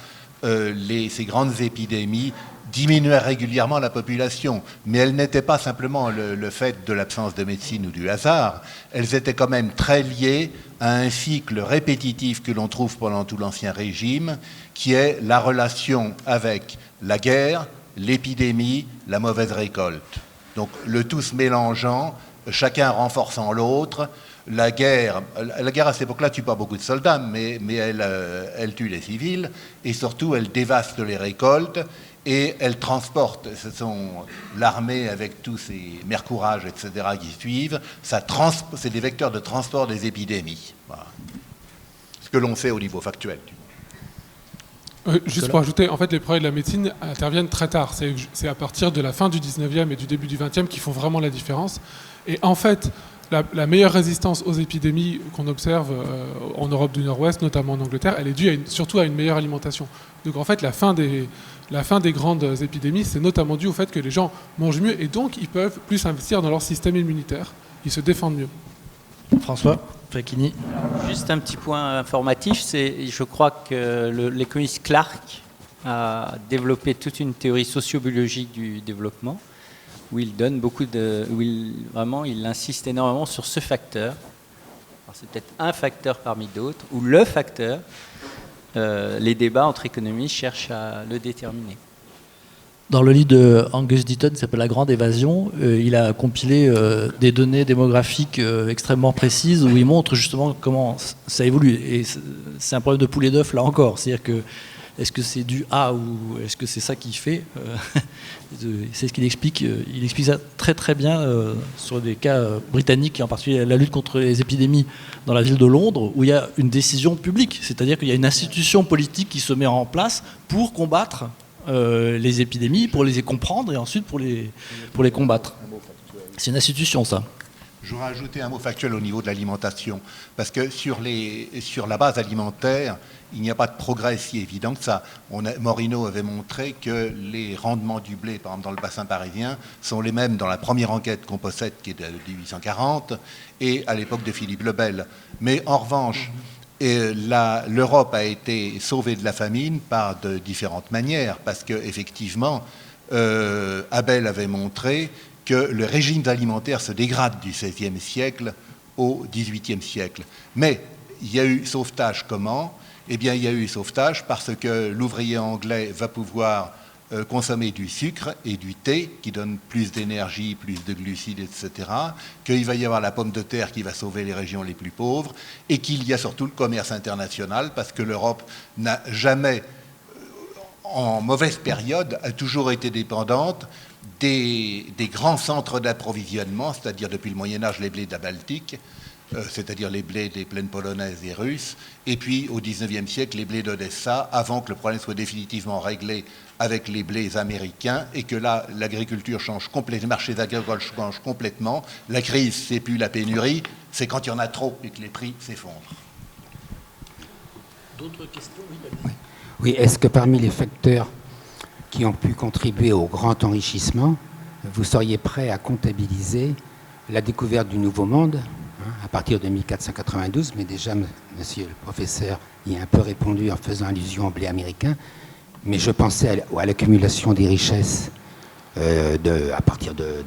ces grandes épidémies diminuaient régulièrement la population, mais elles n'étaient pas simplement le fait de l'absence de médecine ou du hasard, elles étaient quand même très liées à un cycle répétitif que l'on trouve pendant tout l'Ancien Régime, qui est la relation avec la guerre, l'épidémie, la mauvaise récolte. Donc le tout se mélangeant, chacun renforçant l'autre. La guerre à cette époque-là tue pas beaucoup de soldats, mais elle tue les civils, et surtout elle dévaste les récoltes, et elle transporte, ce sont l'armée avec tous ces mercourages, etc., qui suivent, c'est des vecteurs de transport des épidémies. Voilà. Ce que l'on sait au niveau factuel. Juste pour ajouter, en fait, les progrès de la médecine interviennent très tard. C'est à partir de la fin du 19e et du début du 20e qu'ils font vraiment la différence. Et en fait, la meilleure résistance aux épidémies qu'on observe en Europe du Nord-Ouest, notamment en Angleterre, elle est due surtout à une meilleure alimentation. Donc en fait, la fin des grandes épidémies, c'est notamment dû au fait que les gens mangent mieux et donc ils peuvent plus investir dans leur système immunitaire. Ils se défendent mieux. François Facchini. Juste un petit point informatif, je crois que l'économiste Clark a développé toute une théorie sociobiologique du développement où il donne il insiste énormément sur ce facteur. Alors, c'est peut-être un facteur parmi d'autres, ou le facteur. Les débats entre économistes cherchent à le déterminer. Dans le livre de Angus Deaton, qui s'appelle La Grande Évasion, il a compilé des données démographiques extrêmement précises où il montre justement comment ça évolue. Et c'est un problème de poule et d'œuf là encore. C'est-à-dire que est-ce que c'est du A ou est-ce que c'est ça qui fait c'est ce qu'il explique. Il explique ça très très bien sur des cas britanniques, et en particulier la lutte contre les épidémies dans la ville de Londres, où il y a une décision publique. C'est-à-dire qu'il y a une institution politique qui se met en place pour combattre les épidémies, pour les comprendre et ensuite pour les combattre. C'est une institution, ça. J'aurais ajouté un mot factuel au niveau de l'alimentation, parce que sur la base alimentaire, il n'y a pas de progrès si évident que ça. Morino avait montré que les rendements du blé, par exemple dans le bassin parisien, sont les mêmes dans la première enquête qu'on possède, qui est de 1840, et à l'époque de Philippe le Bel. Mais en revanche, l'Europe a été sauvée de la famine par de différentes manières, parce qu'effectivement, Abel avait montré que le régime alimentaire se dégrade du XVIe siècle au XVIIIe siècle. Mais il y a eu sauvetage comment ? eh bien, il y a eu sauvetage parce que l'ouvrier anglais va pouvoir consommer du sucre et du thé qui donnent plus d'énergie, plus de glucides, etc., qu'il va y avoir la pomme de terre qui va sauver les régions les plus pauvres et qu'il y a surtout le commerce international parce que l'Europe n'a jamais, en mauvaise période, a toujours été dépendante des grands centres d'approvisionnement, c'est-à-dire depuis le Moyen-Âge les blés de la Baltique, c'est-à-dire les blés des plaines polonaises et russes, et puis au XIXe siècle les blés d'Odessa, avant que le problème soit définitivement réglé avec les blés américains, et que là l'agriculture change complètement, les marchés agricoles changent complètement. La crise, c'est plus la pénurie, c'est quand il y en a trop et que les prix s'effondrent. D'autres questions? Oui, est-ce que parmi les facteurs qui ont pu contribuer au grand enrichissement, vous seriez prêt à comptabiliser la découverte du Nouveau Monde à partir de 1492, mais déjà, monsieur le professeur y a un peu répondu en faisant allusion au blé américain, mais je pensais à l'accumulation des richesses à partir de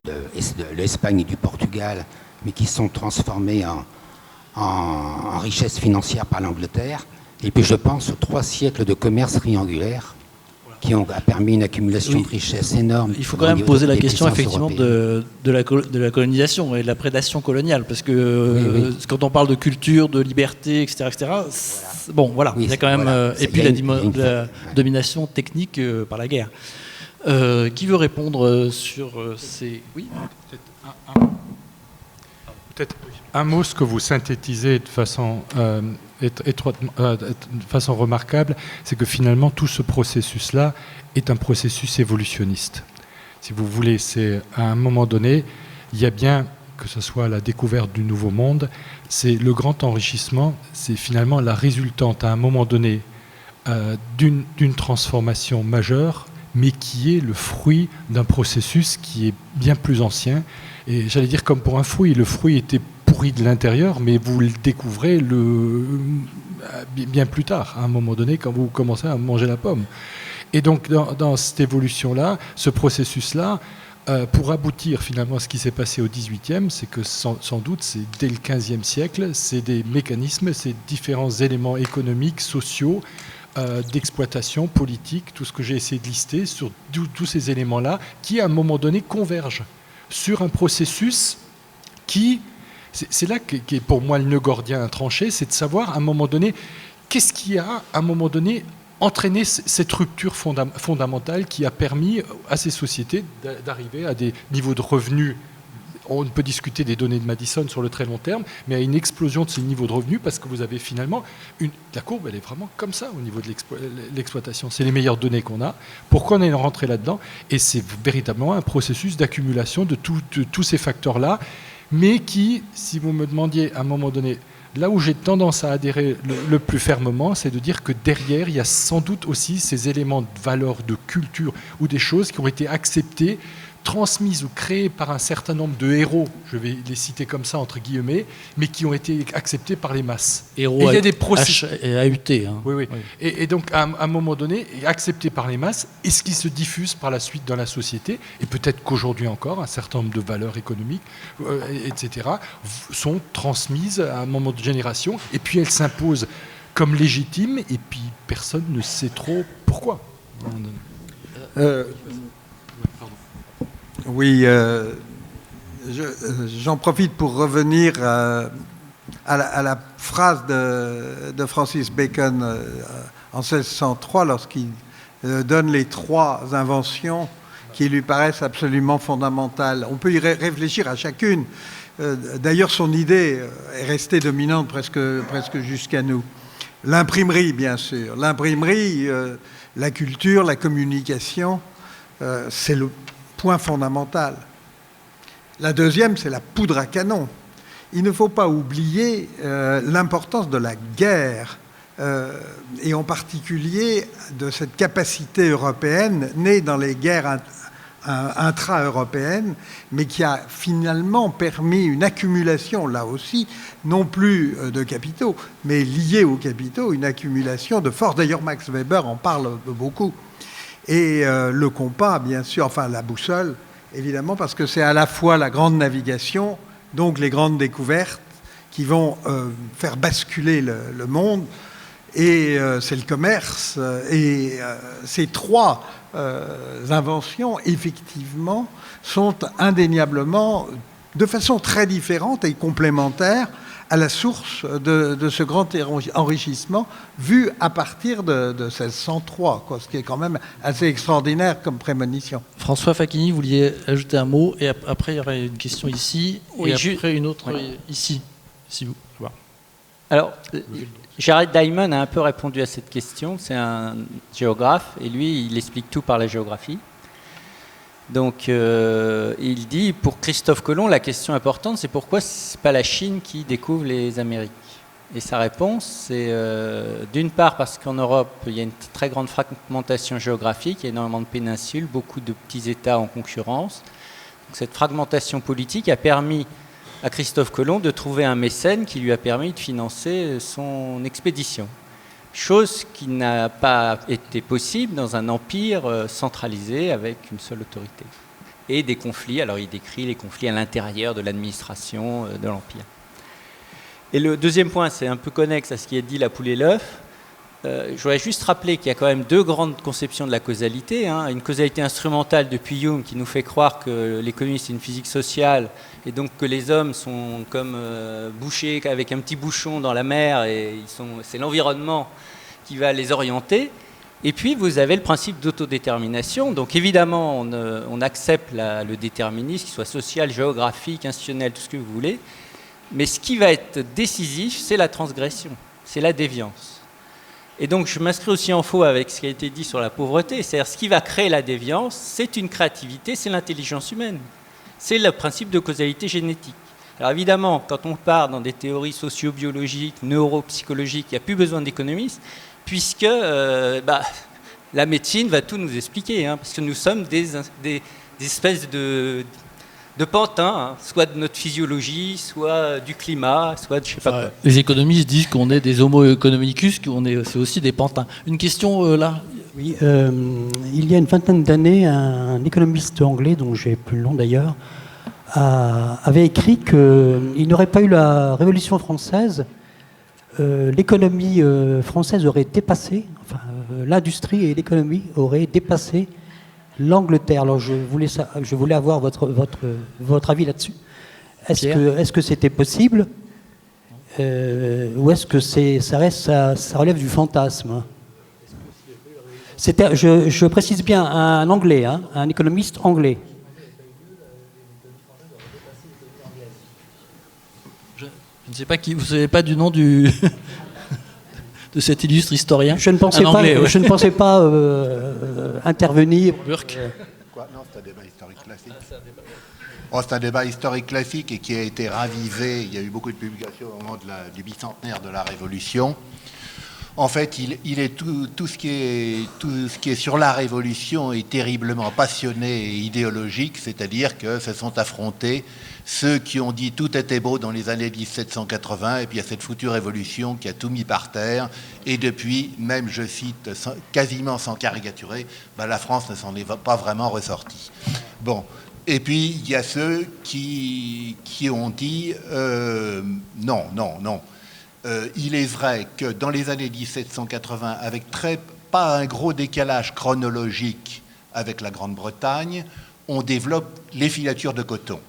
l'Espagne et du Portugal, mais qui sont transformées en richesses financières par l'Angleterre. Et puis je pense aux 3 siècles de commerce triangulaire qui ont permis une accumulation de richesses énorme. Il faut quand même poser la question effectivement de la colonisation et de la prédation coloniale, parce que quand on parle de culture, de liberté, etc., bon voilà, il y a quand même et puis la domination technique par la guerre. Qui veut répondre sur ces... Oui. Peut-être un mot, ce que vous synthétisez de façon de façon remarquable, c'est que finalement tout ce processus-là est un processus évolutionniste. Si vous voulez, c'est à un moment donné, il y a bien, que ce soit la découverte du Nouveau Monde, c'est le grand enrichissement, c'est finalement la résultante à un moment donné d'une transformation majeure, mais qui est le fruit d'un processus qui est bien plus ancien. Et j'allais dire comme pour un fruit, le fruit était pourri de l'intérieur, mais vous le découvrez bien plus tard, à un moment donné, quand vous commencez à manger la pomme. Et donc, dans cette évolution-là, ce processus-là, pour aboutir finalement à ce qui s'est passé au XVIIIe, c'est que sans doute, c'est dès le XVe siècle, c'est des mécanismes, c'est différents éléments économiques, sociaux, d'exploitation politique, tout ce que j'ai essayé de lister, sur tous ces éléments-là, qui à un moment donné convergent sur un processus qui... C'est là qu'est pour moi le nœud gordien à trancher, c'est de savoir à un moment donné, qu'est-ce qui a à un moment donné entraîné cette rupture fondamentale qui a permis à ces sociétés d'arriver à des niveaux de revenus. On peut discuter des données de Madison sur le très long terme, mais à une explosion de ces niveaux de revenus, parce que vous avez finalement... La courbe, elle est vraiment comme ça au niveau de l'exploitation. C'est les meilleures données qu'on a. Pourquoi on est rentré là-dedans? Et c'est véritablement un processus d'accumulation de tous ces facteurs-là, mais qui, si vous me demandiez à un moment donné, là où j'ai tendance à adhérer le plus fermement, c'est de dire que derrière, il y a sans doute aussi ces éléments de valeur, de culture, ou des choses qui ont été acceptées, transmises ou créées par un certain nombre de héros, je vais les citer comme ça entre guillemets, mais qui ont été acceptés par les masses. Héros, il y a des processus AUT. Hein. Oui. Et donc à un moment donné, acceptés par les masses, et ce qui se diffuse par la suite dans la société, et peut-être qu'aujourd'hui encore, un certain nombre de valeurs économiques, etc., sont transmises à un moment de génération, et puis elles s'imposent comme légitimes, et puis personne ne sait trop pourquoi. Oui, j'en profite pour revenir à la phrase de Francis Bacon en 1603, lorsqu'il donne les 3 inventions qui lui paraissent absolument fondamentales. On peut y réfléchir à chacune. D'ailleurs, son idée est restée dominante presque jusqu'à nous. L'imprimerie, bien sûr. L'imprimerie, la culture, la communication, c'est le point fondamental. La deuxième, c'est la poudre à canon. Il ne faut pas oublier l'importance de la guerre, et en particulier de cette capacité européenne née dans les guerres intra-européennes, mais qui a finalement permis une accumulation, là aussi, non plus de capitaux, mais liée aux capitaux, une accumulation de force. D'ailleurs, Max Weber en parle beaucoup. Et le compas, bien sûr, enfin la boussole, évidemment, parce que c'est à la fois la grande navigation, donc les grandes découvertes, qui vont faire basculer le monde, et c'est le commerce. Et ces trois inventions, effectivement, sont indéniablement, de façon très différente et complémentaire, à la source de ce grand enrichissement vu à partir de 1603, quoi, ce qui est quand même assez extraordinaire comme prémonition. François Facchini, vous vouliez ajouter un mot, et après il y aurait une question ici, oui, et après une autre ici. Si vous. Alors, Jared Diamond a un peu répondu à cette question. C'est un géographe, et lui, il explique tout par la géographie. Donc, il dit, pour Christophe Colomb, la question importante, c'est pourquoi ce n'est pas la Chine qui découvre les Amériques. Et sa réponse, c'est d'une part parce qu'en Europe, il y a une très grande fragmentation géographique, il y a énormément de péninsules, beaucoup de petits États en concurrence. Donc, cette fragmentation politique a permis à Christophe Colomb de trouver un mécène qui lui a permis de financer son expédition. Chose qui n'a pas été possible dans un empire centralisé avec une seule autorité. Et des conflits, alors il décrit les conflits à l'intérieur de l'administration de l'empire. Et le deuxième point, c'est un peu connexe à ce qui est dit la poule et l'œuf. Je voudrais juste rappeler qu'il y a quand même deux grandes conceptions de la causalité. Une causalité instrumentale depuis Hume qui nous fait croire que l'économie c'est une physique sociale et donc que les hommes sont comme bouchés avec un petit bouchon dans la mer et c'est l'environnement qui va les orienter. Et puis vous avez le principe d'autodétermination. Donc évidemment on accepte le déterminisme, qu'il soit social, géographique, institutionnel, tout ce que vous voulez. Mais ce qui va être décisif, c'est la transgression, c'est la déviance. Et donc, je m'inscris aussi en faux avec ce qui a été dit sur la pauvreté. C'est-à-dire, ce qui va créer la déviance, c'est une créativité, c'est l'intelligence humaine. C'est le principe de causalité génétique. Alors évidemment, quand on part dans des théories sociobiologiques, neuropsychologiques, il n'y a plus besoin d'économistes, puisque la médecine va tout nous expliquer, parce que nous sommes des espèces de pantins, soit de notre physiologie, soit du climat, soit de je sais pas quoi. Les économistes disent qu'on est des homo economicus, c'est aussi des pantins. Une question là. Oui, il y a une vingtaine d'années, un économiste anglais, dont j'ai plus le nom d'ailleurs, avait écrit qu'il n'aurait pas eu la Révolution française, l'économie française aurait dépassé, l'industrie et l'économie auraient dépassé l'Angleterre. Alors je voulais avoir votre avis là-dessus. Est-ce que c'était possible ou est-ce que ça relève du fantasme? Je précise bien un Anglais, un économiste anglais. Je ne sais pas qui. Vous ne savez pas du nom de cet illustre historien? Je ne pensais pas intervenir. Burke. Non, c'est un débat historique classique. C'est un débat historique classique et qui a été ravivé. Il y a eu beaucoup de publications au moment du bicentenaire de la Révolution. En fait, tout ce qui est sur la Révolution est terriblement passionné et idéologique, c'est-à-dire que se sont affrontés ceux qui ont dit tout était beau dans les années 1780, et puis il y a cette foutue révolution qui a tout mis par terre, et depuis, même je cite quasiment sans caricaturer, la France ne s'en est pas vraiment ressortie. Bon, et puis il y a ceux qui ont dit non. Il est vrai que dans les années 1780, avec pas un gros décalage chronologique avec la Grande-Bretagne, on développe les filatures de coton.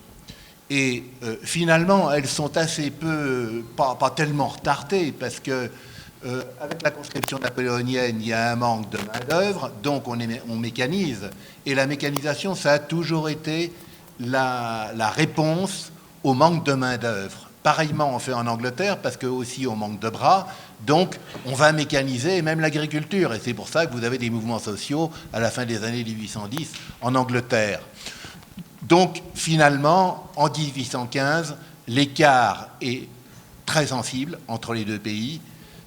Et finalement, elles sont assez peu, pas tellement retardées, parce que avec la conscription napoléonienne, il y a un manque de main-d'œuvre, donc on mécanise. Et la mécanisation, ça a toujours été la réponse au manque de main-d'œuvre. Pareillement, on fait en Angleterre, parce que aussi on manque de bras, donc on va mécaniser même l'agriculture. Et c'est pour ça que vous avez des mouvements sociaux à la fin des années 1810 en Angleterre. Donc finalement, en 1815, l'écart est très sensible entre les deux pays,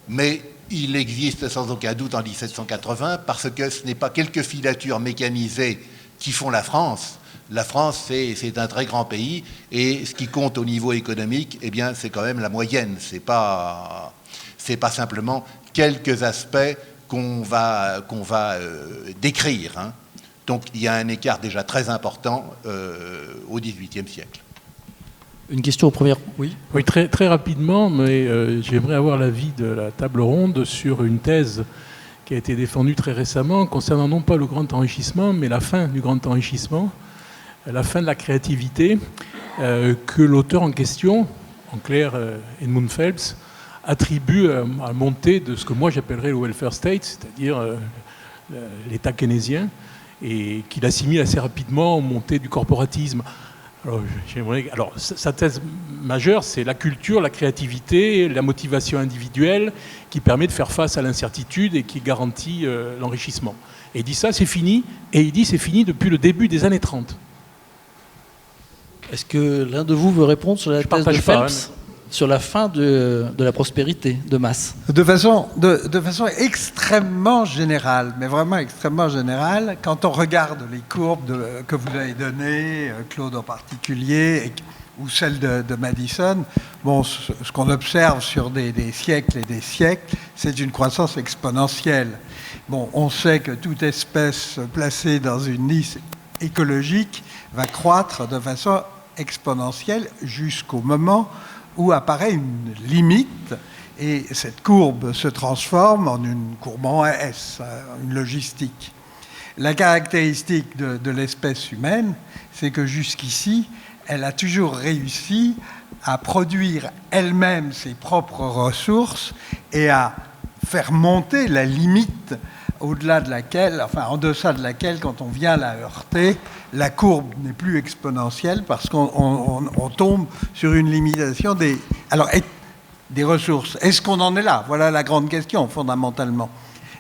mais il existe sans aucun doute en 1780, parce que ce n'est pas quelques filatures mécanisées qui font la France. La France, c'est un très grand pays, et ce qui compte au niveau économique, eh bien, c'est quand même la moyenne. C'est pas simplement quelques aspects qu'on va décrire. Donc, il y a un écart déjà très important au XVIIIe siècle. Une question au premier. Oui. Oui, très, très rapidement, mais j'aimerais avoir l'avis de la table ronde sur une thèse qui a été défendue très récemment concernant non pas le grand enrichissement, mais la fin du grand enrichissement, la fin de la créativité, que l'auteur en question, en clair Edmund Phelps, attribue à la montée de ce que moi j'appellerais le welfare state, c'est-à-dire l'État keynésien, et qu'il assimile assez rapidement aux montées du corporatisme. Alors, sa thèse majeure, c'est la culture, la créativité, la motivation individuelle qui permet de faire face à l'incertitude et qui garantit l'enrichissement. Et il dit ça, c'est fini, et il dit c'est fini depuis le début des années 30. Est-ce que l'un de vous veut répondre sur la thèse de Phelps, sur la fin de la prospérité de masse? De façon extrêmement générale, mais vraiment extrêmement générale, quand on regarde les courbes que vous avez données, Claude en particulier, ou celles de Madison, bon, ce qu'on observe sur des siècles et des siècles, c'est une croissance exponentielle. Bon, on sait que toute espèce placée dans une niche écologique va croître de façon exponentielle jusqu'au moment où apparaît une limite, et cette courbe se transforme en une courbe en S, une logistique. La caractéristique de l'espèce humaine, c'est que jusqu'ici, elle a toujours réussi à produire elle-même ses propres ressources et à faire monter la limite au-delà de laquelle, enfin en deçà de laquelle, quand on vient la heurter, la courbe n'est plus exponentielle parce qu'on tombe sur une limitation des ressources. Est-ce qu'on en est là? Voilà la grande question, fondamentalement.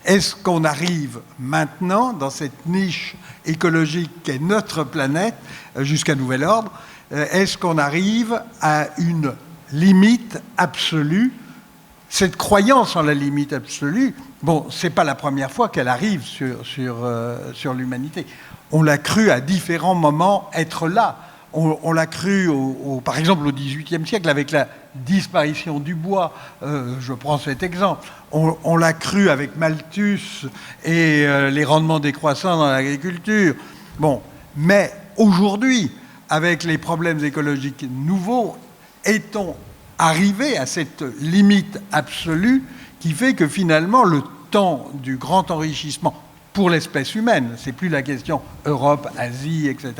Est-ce qu'on arrive maintenant, dans cette niche écologique qu'est notre planète, jusqu'à nouvel ordre, est-ce qu'on arrive à une limite absolue? Cette croyance en la limite absolue, bon, c'est pas la première fois qu'elle arrive sur l'humanité. On l'a cru à différents moments être là. On l'a cru, par exemple, au XVIIIe siècle, avec la disparition du bois. Je prends cet exemple. On l'a cru avec Malthus et les rendements décroissants dans l'agriculture. Bon, mais aujourd'hui, avec les problèmes écologiques nouveaux, est-on arrivé à cette limite absolue qui fait que finalement le temps du grand enrichissement pour l'espèce humaine, c'est plus la question Europe, Asie, etc.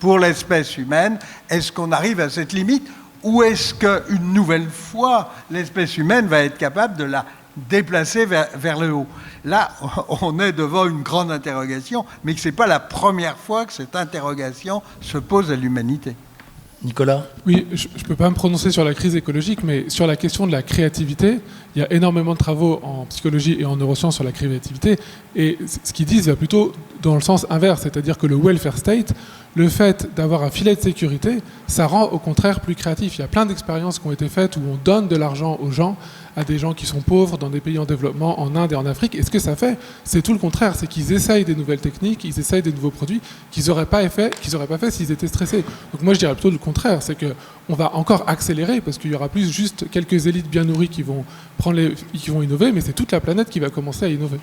Pour l'espèce humaine, est-ce qu'on arrive à cette limite ou est-ce qu'une nouvelle fois l'espèce humaine va être capable de la déplacer vers le haut? Là, on est devant une grande interrogation, mais que ce n'est pas la première fois que cette interrogation se pose à l'humanité. Nicolas? Oui, je ne peux pas me prononcer sur la crise écologique, mais sur la question de la créativité, il y a énormément de travaux en psychologie et en neurosciences sur la créativité, et ce qu'ils disent va plutôt dans le sens inverse, c'est-à-dire que le welfare state, le fait d'avoir un filet de sécurité, ça rend au contraire plus créatif. Il y a plein d'expériences qui ont été faites où on donne de l'argent aux gens, à des gens qui sont pauvres dans des pays en développement, en Inde et en Afrique. Et ce que ça fait, c'est tout le contraire. C'est qu'ils essayent des nouvelles techniques, ils essayent des nouveaux produits qu'ils n'auraient pas fait s'ils étaient stressés. Donc moi, je dirais plutôt le contraire. C'est qu'on va encore accélérer parce qu'il y aura plus juste quelques élites bien nourries qui vont innover, mais c'est toute la planète qui va commencer à innover.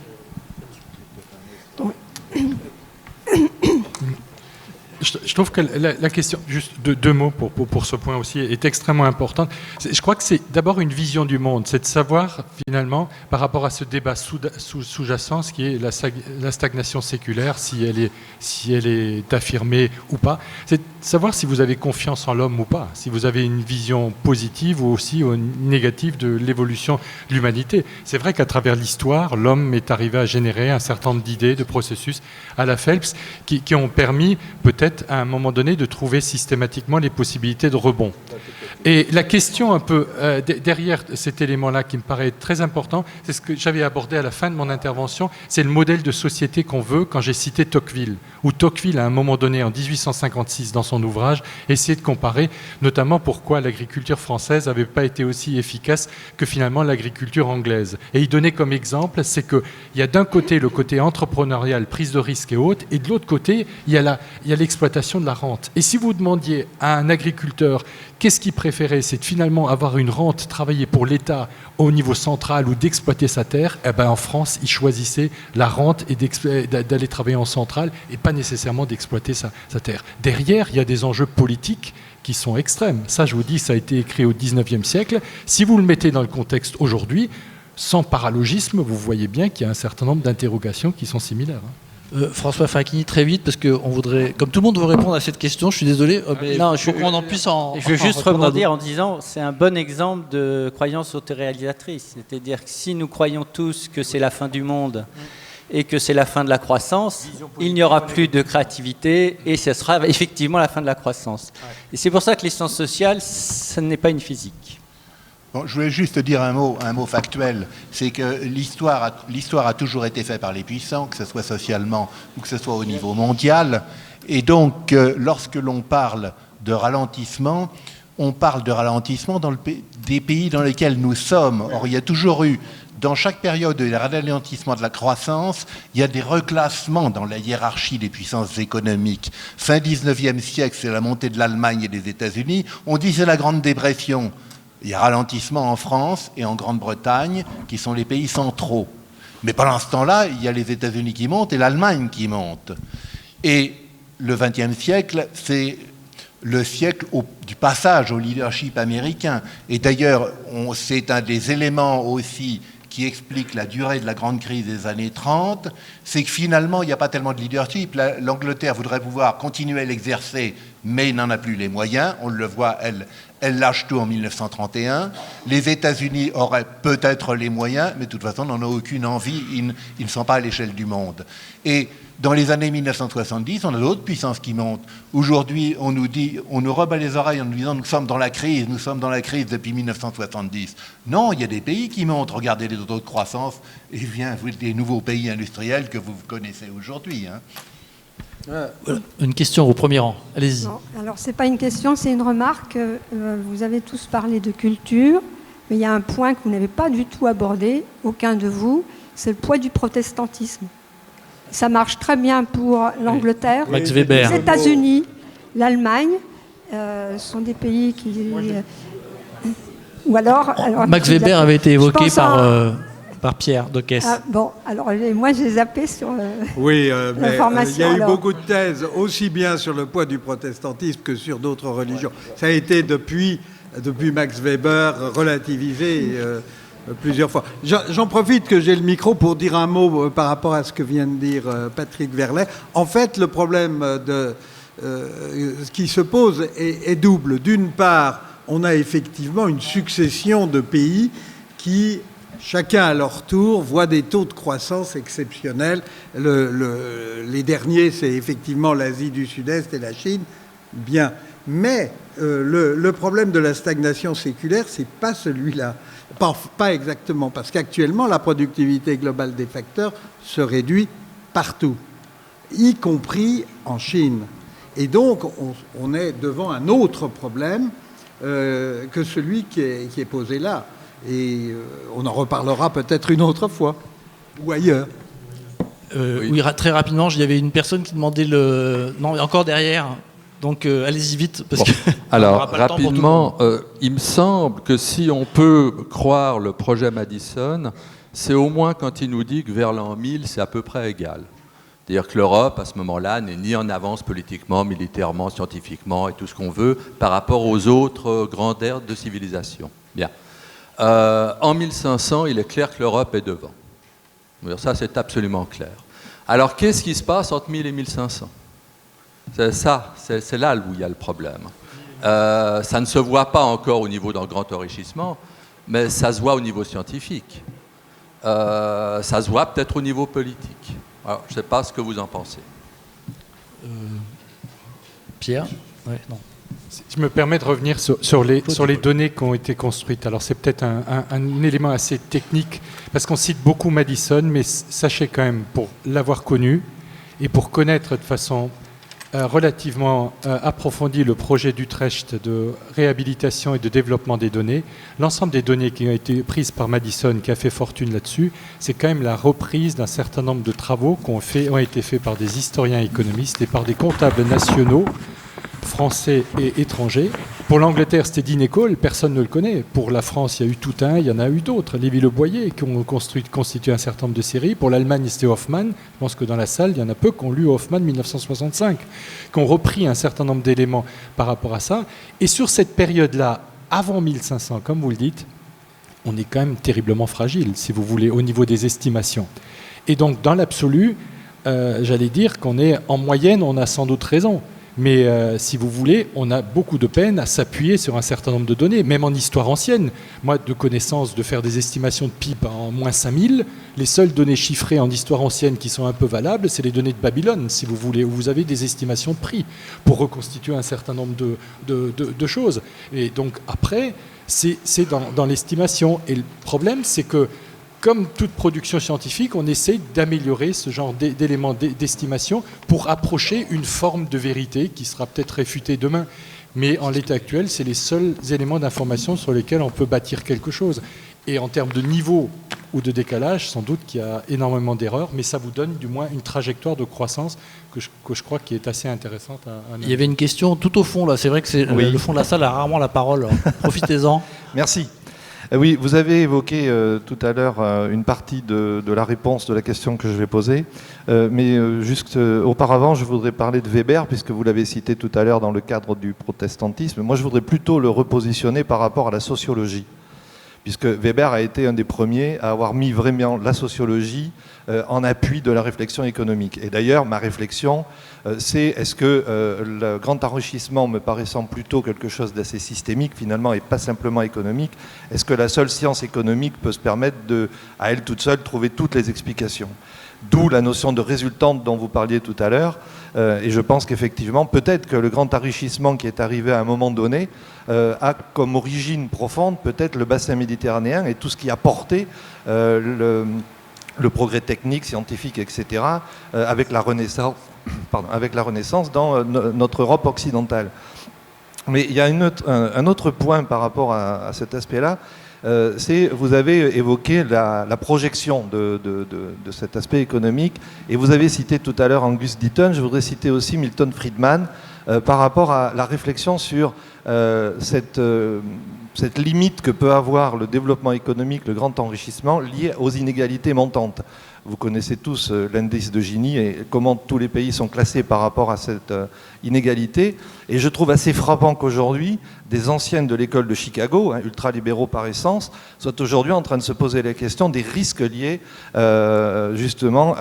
Je trouve que la question, juste deux mots pour ce point aussi, est extrêmement importante. Je crois que c'est d'abord une vision du monde, c'est de savoir finalement, par rapport à ce débat sous-jacent, ce qui est la stagnation séculaire, si elle est affirmée ou pas, c'est de savoir si vous avez confiance en l'homme ou pas, si vous avez une vision positive ou aussi négative de l'évolution de l'humanité. C'est vrai qu'à travers l'histoire, l'homme est arrivé à générer un certain nombre d'idées, de processus à la Phelps qui ont permis peut-être à un moment donné de trouver systématiquement les possibilités de rebond. Et la question un peu derrière cet élément-là qui me paraît très important, c'est ce que j'avais abordé à la fin de mon intervention, c'est le modèle de société qu'on veut quand j'ai cité Tocqueville, où Tocqueville à un moment donné en 1856 dans son ouvrage essayait de comparer notamment pourquoi l'agriculture française n'avait pas été aussi efficace que finalement l'agriculture anglaise. Et il donnait comme exemple, c'est qu'il y a d'un côté le côté entrepreneurial, prise de risque et autres, et de l'autre côté il y a l'exploitation l'évaluation de la rente. Et si vous demandiez à un agriculteur qu'est-ce qu'il préférait, c'est de finalement avoir une rente, travailler pour l'État au niveau central ou d'exploiter sa terre, eh ben en France, il choisissait la rente et d'aller travailler en centrale et pas nécessairement d'exploiter sa terre. Derrière, il y a des enjeux politiques qui sont extrêmes. Ça, je vous dis, ça a été écrit au 19e siècle. Si vous le mettez dans le contexte aujourd'hui, sans paralogisme, vous voyez bien qu'il y a un certain nombre d'interrogations qui sont similaires. François Facchini, très vite, parce que on voudrait, comme tout le monde veut répondre à cette question, je suis désolé, mais non, faut qu'on en puisse en. Je veux juste rebondir en disant c'est un bon exemple de croyance autoréalisatrice. C'est-à-dire que si nous croyons tous que c'est la fin du monde et que c'est la fin de la croissance, il n'y aura plus de créativité et ce sera effectivement la fin de la croissance. Et c'est pour ça que les sciences sociales, ce n'est pas une physique. Bon, je voulais juste dire un mot factuel, c'est que l'histoire a toujours été faite par les puissants, que ce soit socialement ou que ce soit au niveau mondial. Et donc, lorsque l'on parle de ralentissement, on parle de ralentissement dans des pays dans lesquels nous sommes. Or, il y a toujours eu, dans chaque période de ralentissement de la croissance, il y a des reclassements dans la hiérarchie des puissances économiques. Fin 19e siècle, c'est la montée de l'Allemagne et des États-Unis. On dit c'est la Grande Dépression. Il y a ralentissement en France et en Grande-Bretagne, qui sont les pays centraux. Mais pendant ce temps-là, il y a les États-Unis qui montent et l'Allemagne qui monte. Et le XXe siècle, c'est le siècle du passage au leadership américain. Et d'ailleurs, c'est un des éléments aussi qui explique la durée de la grande crise des années 30, c'est que finalement, il n'y a pas tellement de leadership. L'Angleterre voudrait pouvoir continuer à l'exercer, mais n'en a plus les moyens. On le voit, elle lâche tout en 1931. Les États-Unis auraient peut-être les moyens, mais de toute façon, n'en ont aucune envie. Ils ne sont pas à l'échelle du monde. Et dans les années 1970, on a d'autres puissances qui montent. Aujourd'hui, on nous rebat les oreilles en nous disant nous sommes dans la crise depuis 1970. Non, il y a des pays qui montent. Regardez les taux de croissance et bien des nouveaux pays industriels que vous connaissez aujourd'hui. Une question au premier rang. Allez-y. Non, alors c'est pas une question, c'est une remarque. Vous avez tous parlé de culture, mais il y a un point que vous n'avez pas du tout abordé, aucun de vous, c'est le poids du protestantisme. Ça marche très bien pour l'Angleterre, Max Weber. Les États-Unis, l'Allemagne, sont des pays qui... Ou alors Max Weber avait été évoqué par Pierre Dockès. Bon, alors moi j'ai zappé sur oui, mais l'information. Il y a eu beaucoup de thèses, aussi bien sur le poids du protestantisme que sur d'autres religions. Ça a été depuis Max Weber relativisé plusieurs fois. J'en profite que j'ai le micro pour dire un mot par rapport à ce que vient de dire Patrick Verlet. En fait, le problème qui se pose est double. D'une part, on a effectivement une succession de pays qui, chacun à leur tour, voient des taux de croissance exceptionnels. Les derniers, c'est effectivement l'Asie du Sud-Est et la Chine. Bien. Mais le problème de la stagnation séculaire, c'est pas celui-là. Pas exactement, parce qu'actuellement, la productivité globale des facteurs se réduit partout, y compris en Chine. Et donc, on est devant un autre problème que celui qui est posé là. Et on en reparlera peut-être une autre fois, ou ailleurs. Oui, très rapidement, il y avait une personne qui demandait le... Non, encore derrière. Donc allez-y vite. Parce que alors, rapidement, il me semble que si on peut croire le projet Madison, c'est au moins quand il nous dit que vers l'an 1000, c'est à peu près égal. C'est-à-dire que l'Europe, à ce moment-là, n'est ni en avance politiquement, militairement, scientifiquement et tout ce qu'on veut par rapport aux autres grandes aires de civilisation. Bien. En 1500, il est clair que l'Europe est devant. Ça, c'est absolument clair. Alors, qu'est-ce qui se passe entre 1000 et 1500 ? C'est là où il y a le problème. Ça ne se voit pas encore au niveau d'un grand enrichissement, mais ça se voit au niveau scientifique. Ça se voit peut-être au niveau politique. Alors, je ne sais pas ce que vous en pensez. Pierre ? Ouais, non. Si je me permets de revenir sur les données qui ont été construites. Alors c'est peut-être un élément assez technique, parce qu'on cite beaucoup Madison, mais sachez quand même, pour l'avoir connu, et pour connaître de façon relativement approfondi le projet d'Utrecht de réhabilitation et de développement des données. L'ensemble des données qui ont été prises par Madison, qui a fait fortune là-dessus, c'est quand même la reprise d'un certain nombre de travaux qui ont été faits par des historiens économistes et par des comptables nationaux, français et étrangers. Pour l'Angleterre, c'était Dean Cole, personne ne le connaît. Pour la France, il y a eu Toutain, il y en a eu d'autres. Lévy-Le Boyer, qui ont constitué un certain nombre de séries. Pour l'Allemagne, c'était Hoffmann. Je pense que dans la salle, il y en a peu qui ont lu Hoffmann 1965, qui ont repris un certain nombre d'éléments par rapport à ça. Et sur cette période-là, avant 1500, comme vous le dites, on est quand même terriblement fragile, si vous voulez, au niveau des estimations. Et donc, dans l'absolu, j'allais dire qu'on est, en moyenne, on a sans doute raison. Mais si vous voulez, on a beaucoup de peine à s'appuyer sur un certain nombre de données, même en histoire ancienne. Moi, de connaissance, de faire des estimations de PIB en moins 5000, les seules données chiffrées en histoire ancienne qui sont un peu valables, c'est les données de Babylone, si vous voulez, où vous avez des estimations de prix pour reconstituer un certain nombre de choses. Et donc après, c'est dans l'estimation. Et le problème, c'est que comme toute production scientifique, on essaie d'améliorer ce genre d'éléments d'estimation pour approcher une forme de vérité qui sera peut-être réfutée demain. Mais en l'état actuel, c'est les seuls éléments d'information sur lesquels on peut bâtir quelque chose. Et en termes de niveau ou de décalage, sans doute qu'il y a énormément d'erreurs, mais ça vous donne du moins une trajectoire de croissance que je crois qui est assez intéressante. Il y avait une question tout au fond, là. C'est vrai que le fond de la salle a rarement la parole. Profitez-en. Merci. Oui, vous avez évoqué tout à l'heure une partie de la réponse de la question que je vais poser, mais juste auparavant, je voudrais parler de Weber, puisque vous l'avez cité tout à l'heure dans le cadre du protestantisme. Moi, je voudrais plutôt le repositionner par rapport à la sociologie, puisque Weber a été un des premiers à avoir mis vraiment la sociologie en appui de la réflexion économique. Et d'ailleurs, ma réflexion, c'est est-ce que le grand enrichissement me paraissant plutôt quelque chose d'assez systémique finalement et pas simplement économique, est-ce que la seule science économique peut se permettre de, à elle toute seule, trouver toutes les explications ? D'où la notion de résultante dont vous parliez tout à l'heure. Et je pense qu'effectivement, peut-être que le grand enrichissement qui est arrivé à un moment donné a comme origine profonde peut-être le bassin méditerranéen et tout ce qui a porté le progrès technique, scientifique, etc., avec la Renaissance dans notre Europe occidentale. Mais il y a un autre point par rapport à cet aspect-là, c'est vous avez évoqué la projection de cet aspect économique, et vous avez cité tout à l'heure Angus Deaton, je voudrais citer aussi Milton Friedman, par rapport à la réflexion sur cette limite que peut avoir le développement économique, le grand enrichissement, lié aux inégalités montantes. Vous connaissez tous l'indice de Gini et comment tous les pays sont classés par rapport à cette inégalité. Et je trouve assez frappant qu'aujourd'hui, des anciens de l'école de Chicago, ultralibéraux par essence, soient aujourd'hui en train de se poser la question des risques liés justement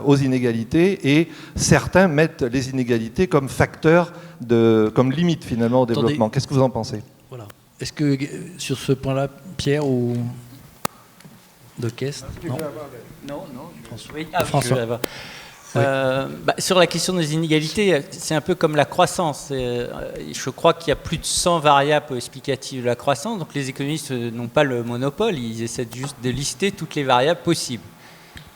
aux inégalités. Et certains mettent les inégalités comme facteur, comme limite finalement au développement. Qu'est-ce que vous en pensez ? Voilà. Est-ce que sur ce point-là, Pierre ou de Kest ? Non, François. Oui, François. Sur la question des inégalités, c'est un peu comme la croissance. Je crois qu'il y a plus de 100 variables explicatives de la croissance, donc les économistes n'ont pas le monopole, ils essaient juste de lister toutes les variables possibles.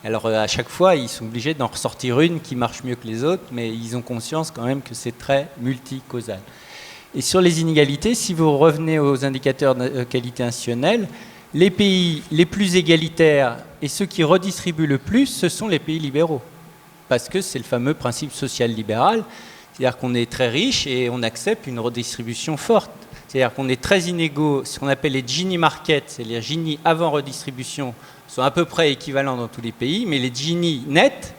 Alors à chaque fois, ils sont obligés d'en ressortir une qui marche mieux que les autres, mais ils ont conscience quand même que c'est très multicausal. Et sur les inégalités, si vous revenez aux indicateurs de qualité institutionnelle, les pays les plus égalitaires et ceux qui redistribuent le plus, ce sont les pays libéraux. Parce que c'est le fameux principe social-libéral, c'est-à-dire qu'on est très riche et on accepte une redistribution forte. C'est-à-dire qu'on est très inégaux, ce qu'on appelle les Gini markets, c'est-à-dire Gini avant redistribution, sont à peu près équivalents dans tous les pays, mais les Gini nets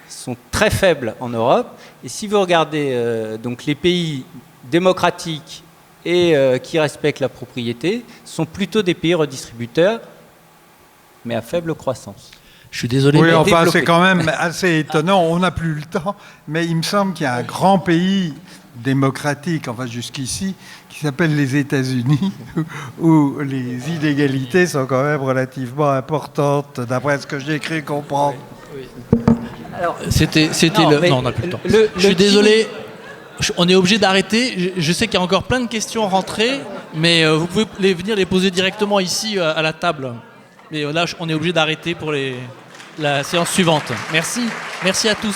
sont très faibles en Europe. Et si vous regardez donc les pays démocratiques et qui respectent la propriété, sont plutôt des pays redistributeurs, mais à faible croissance. Je suis désolé. Oui, enfin, c'est quand même assez étonnant. On n'a plus le temps, mais il me semble qu'il y a un grand pays démocratique, enfin jusqu'ici, qui s'appelle les États-Unis, où les inégalités sont quand même relativement importantes, d'après ce que j'ai cru comprendre. Oui. Alors, non, on n'a plus le temps. Je suis désolé. On est obligé d'arrêter. Je sais qu'il y a encore plein de questions rentrées, mais vous pouvez venir les poser directement ici à la table. Mais là, on est obligé d'arrêter pour la séance suivante. Merci. Merci à tous.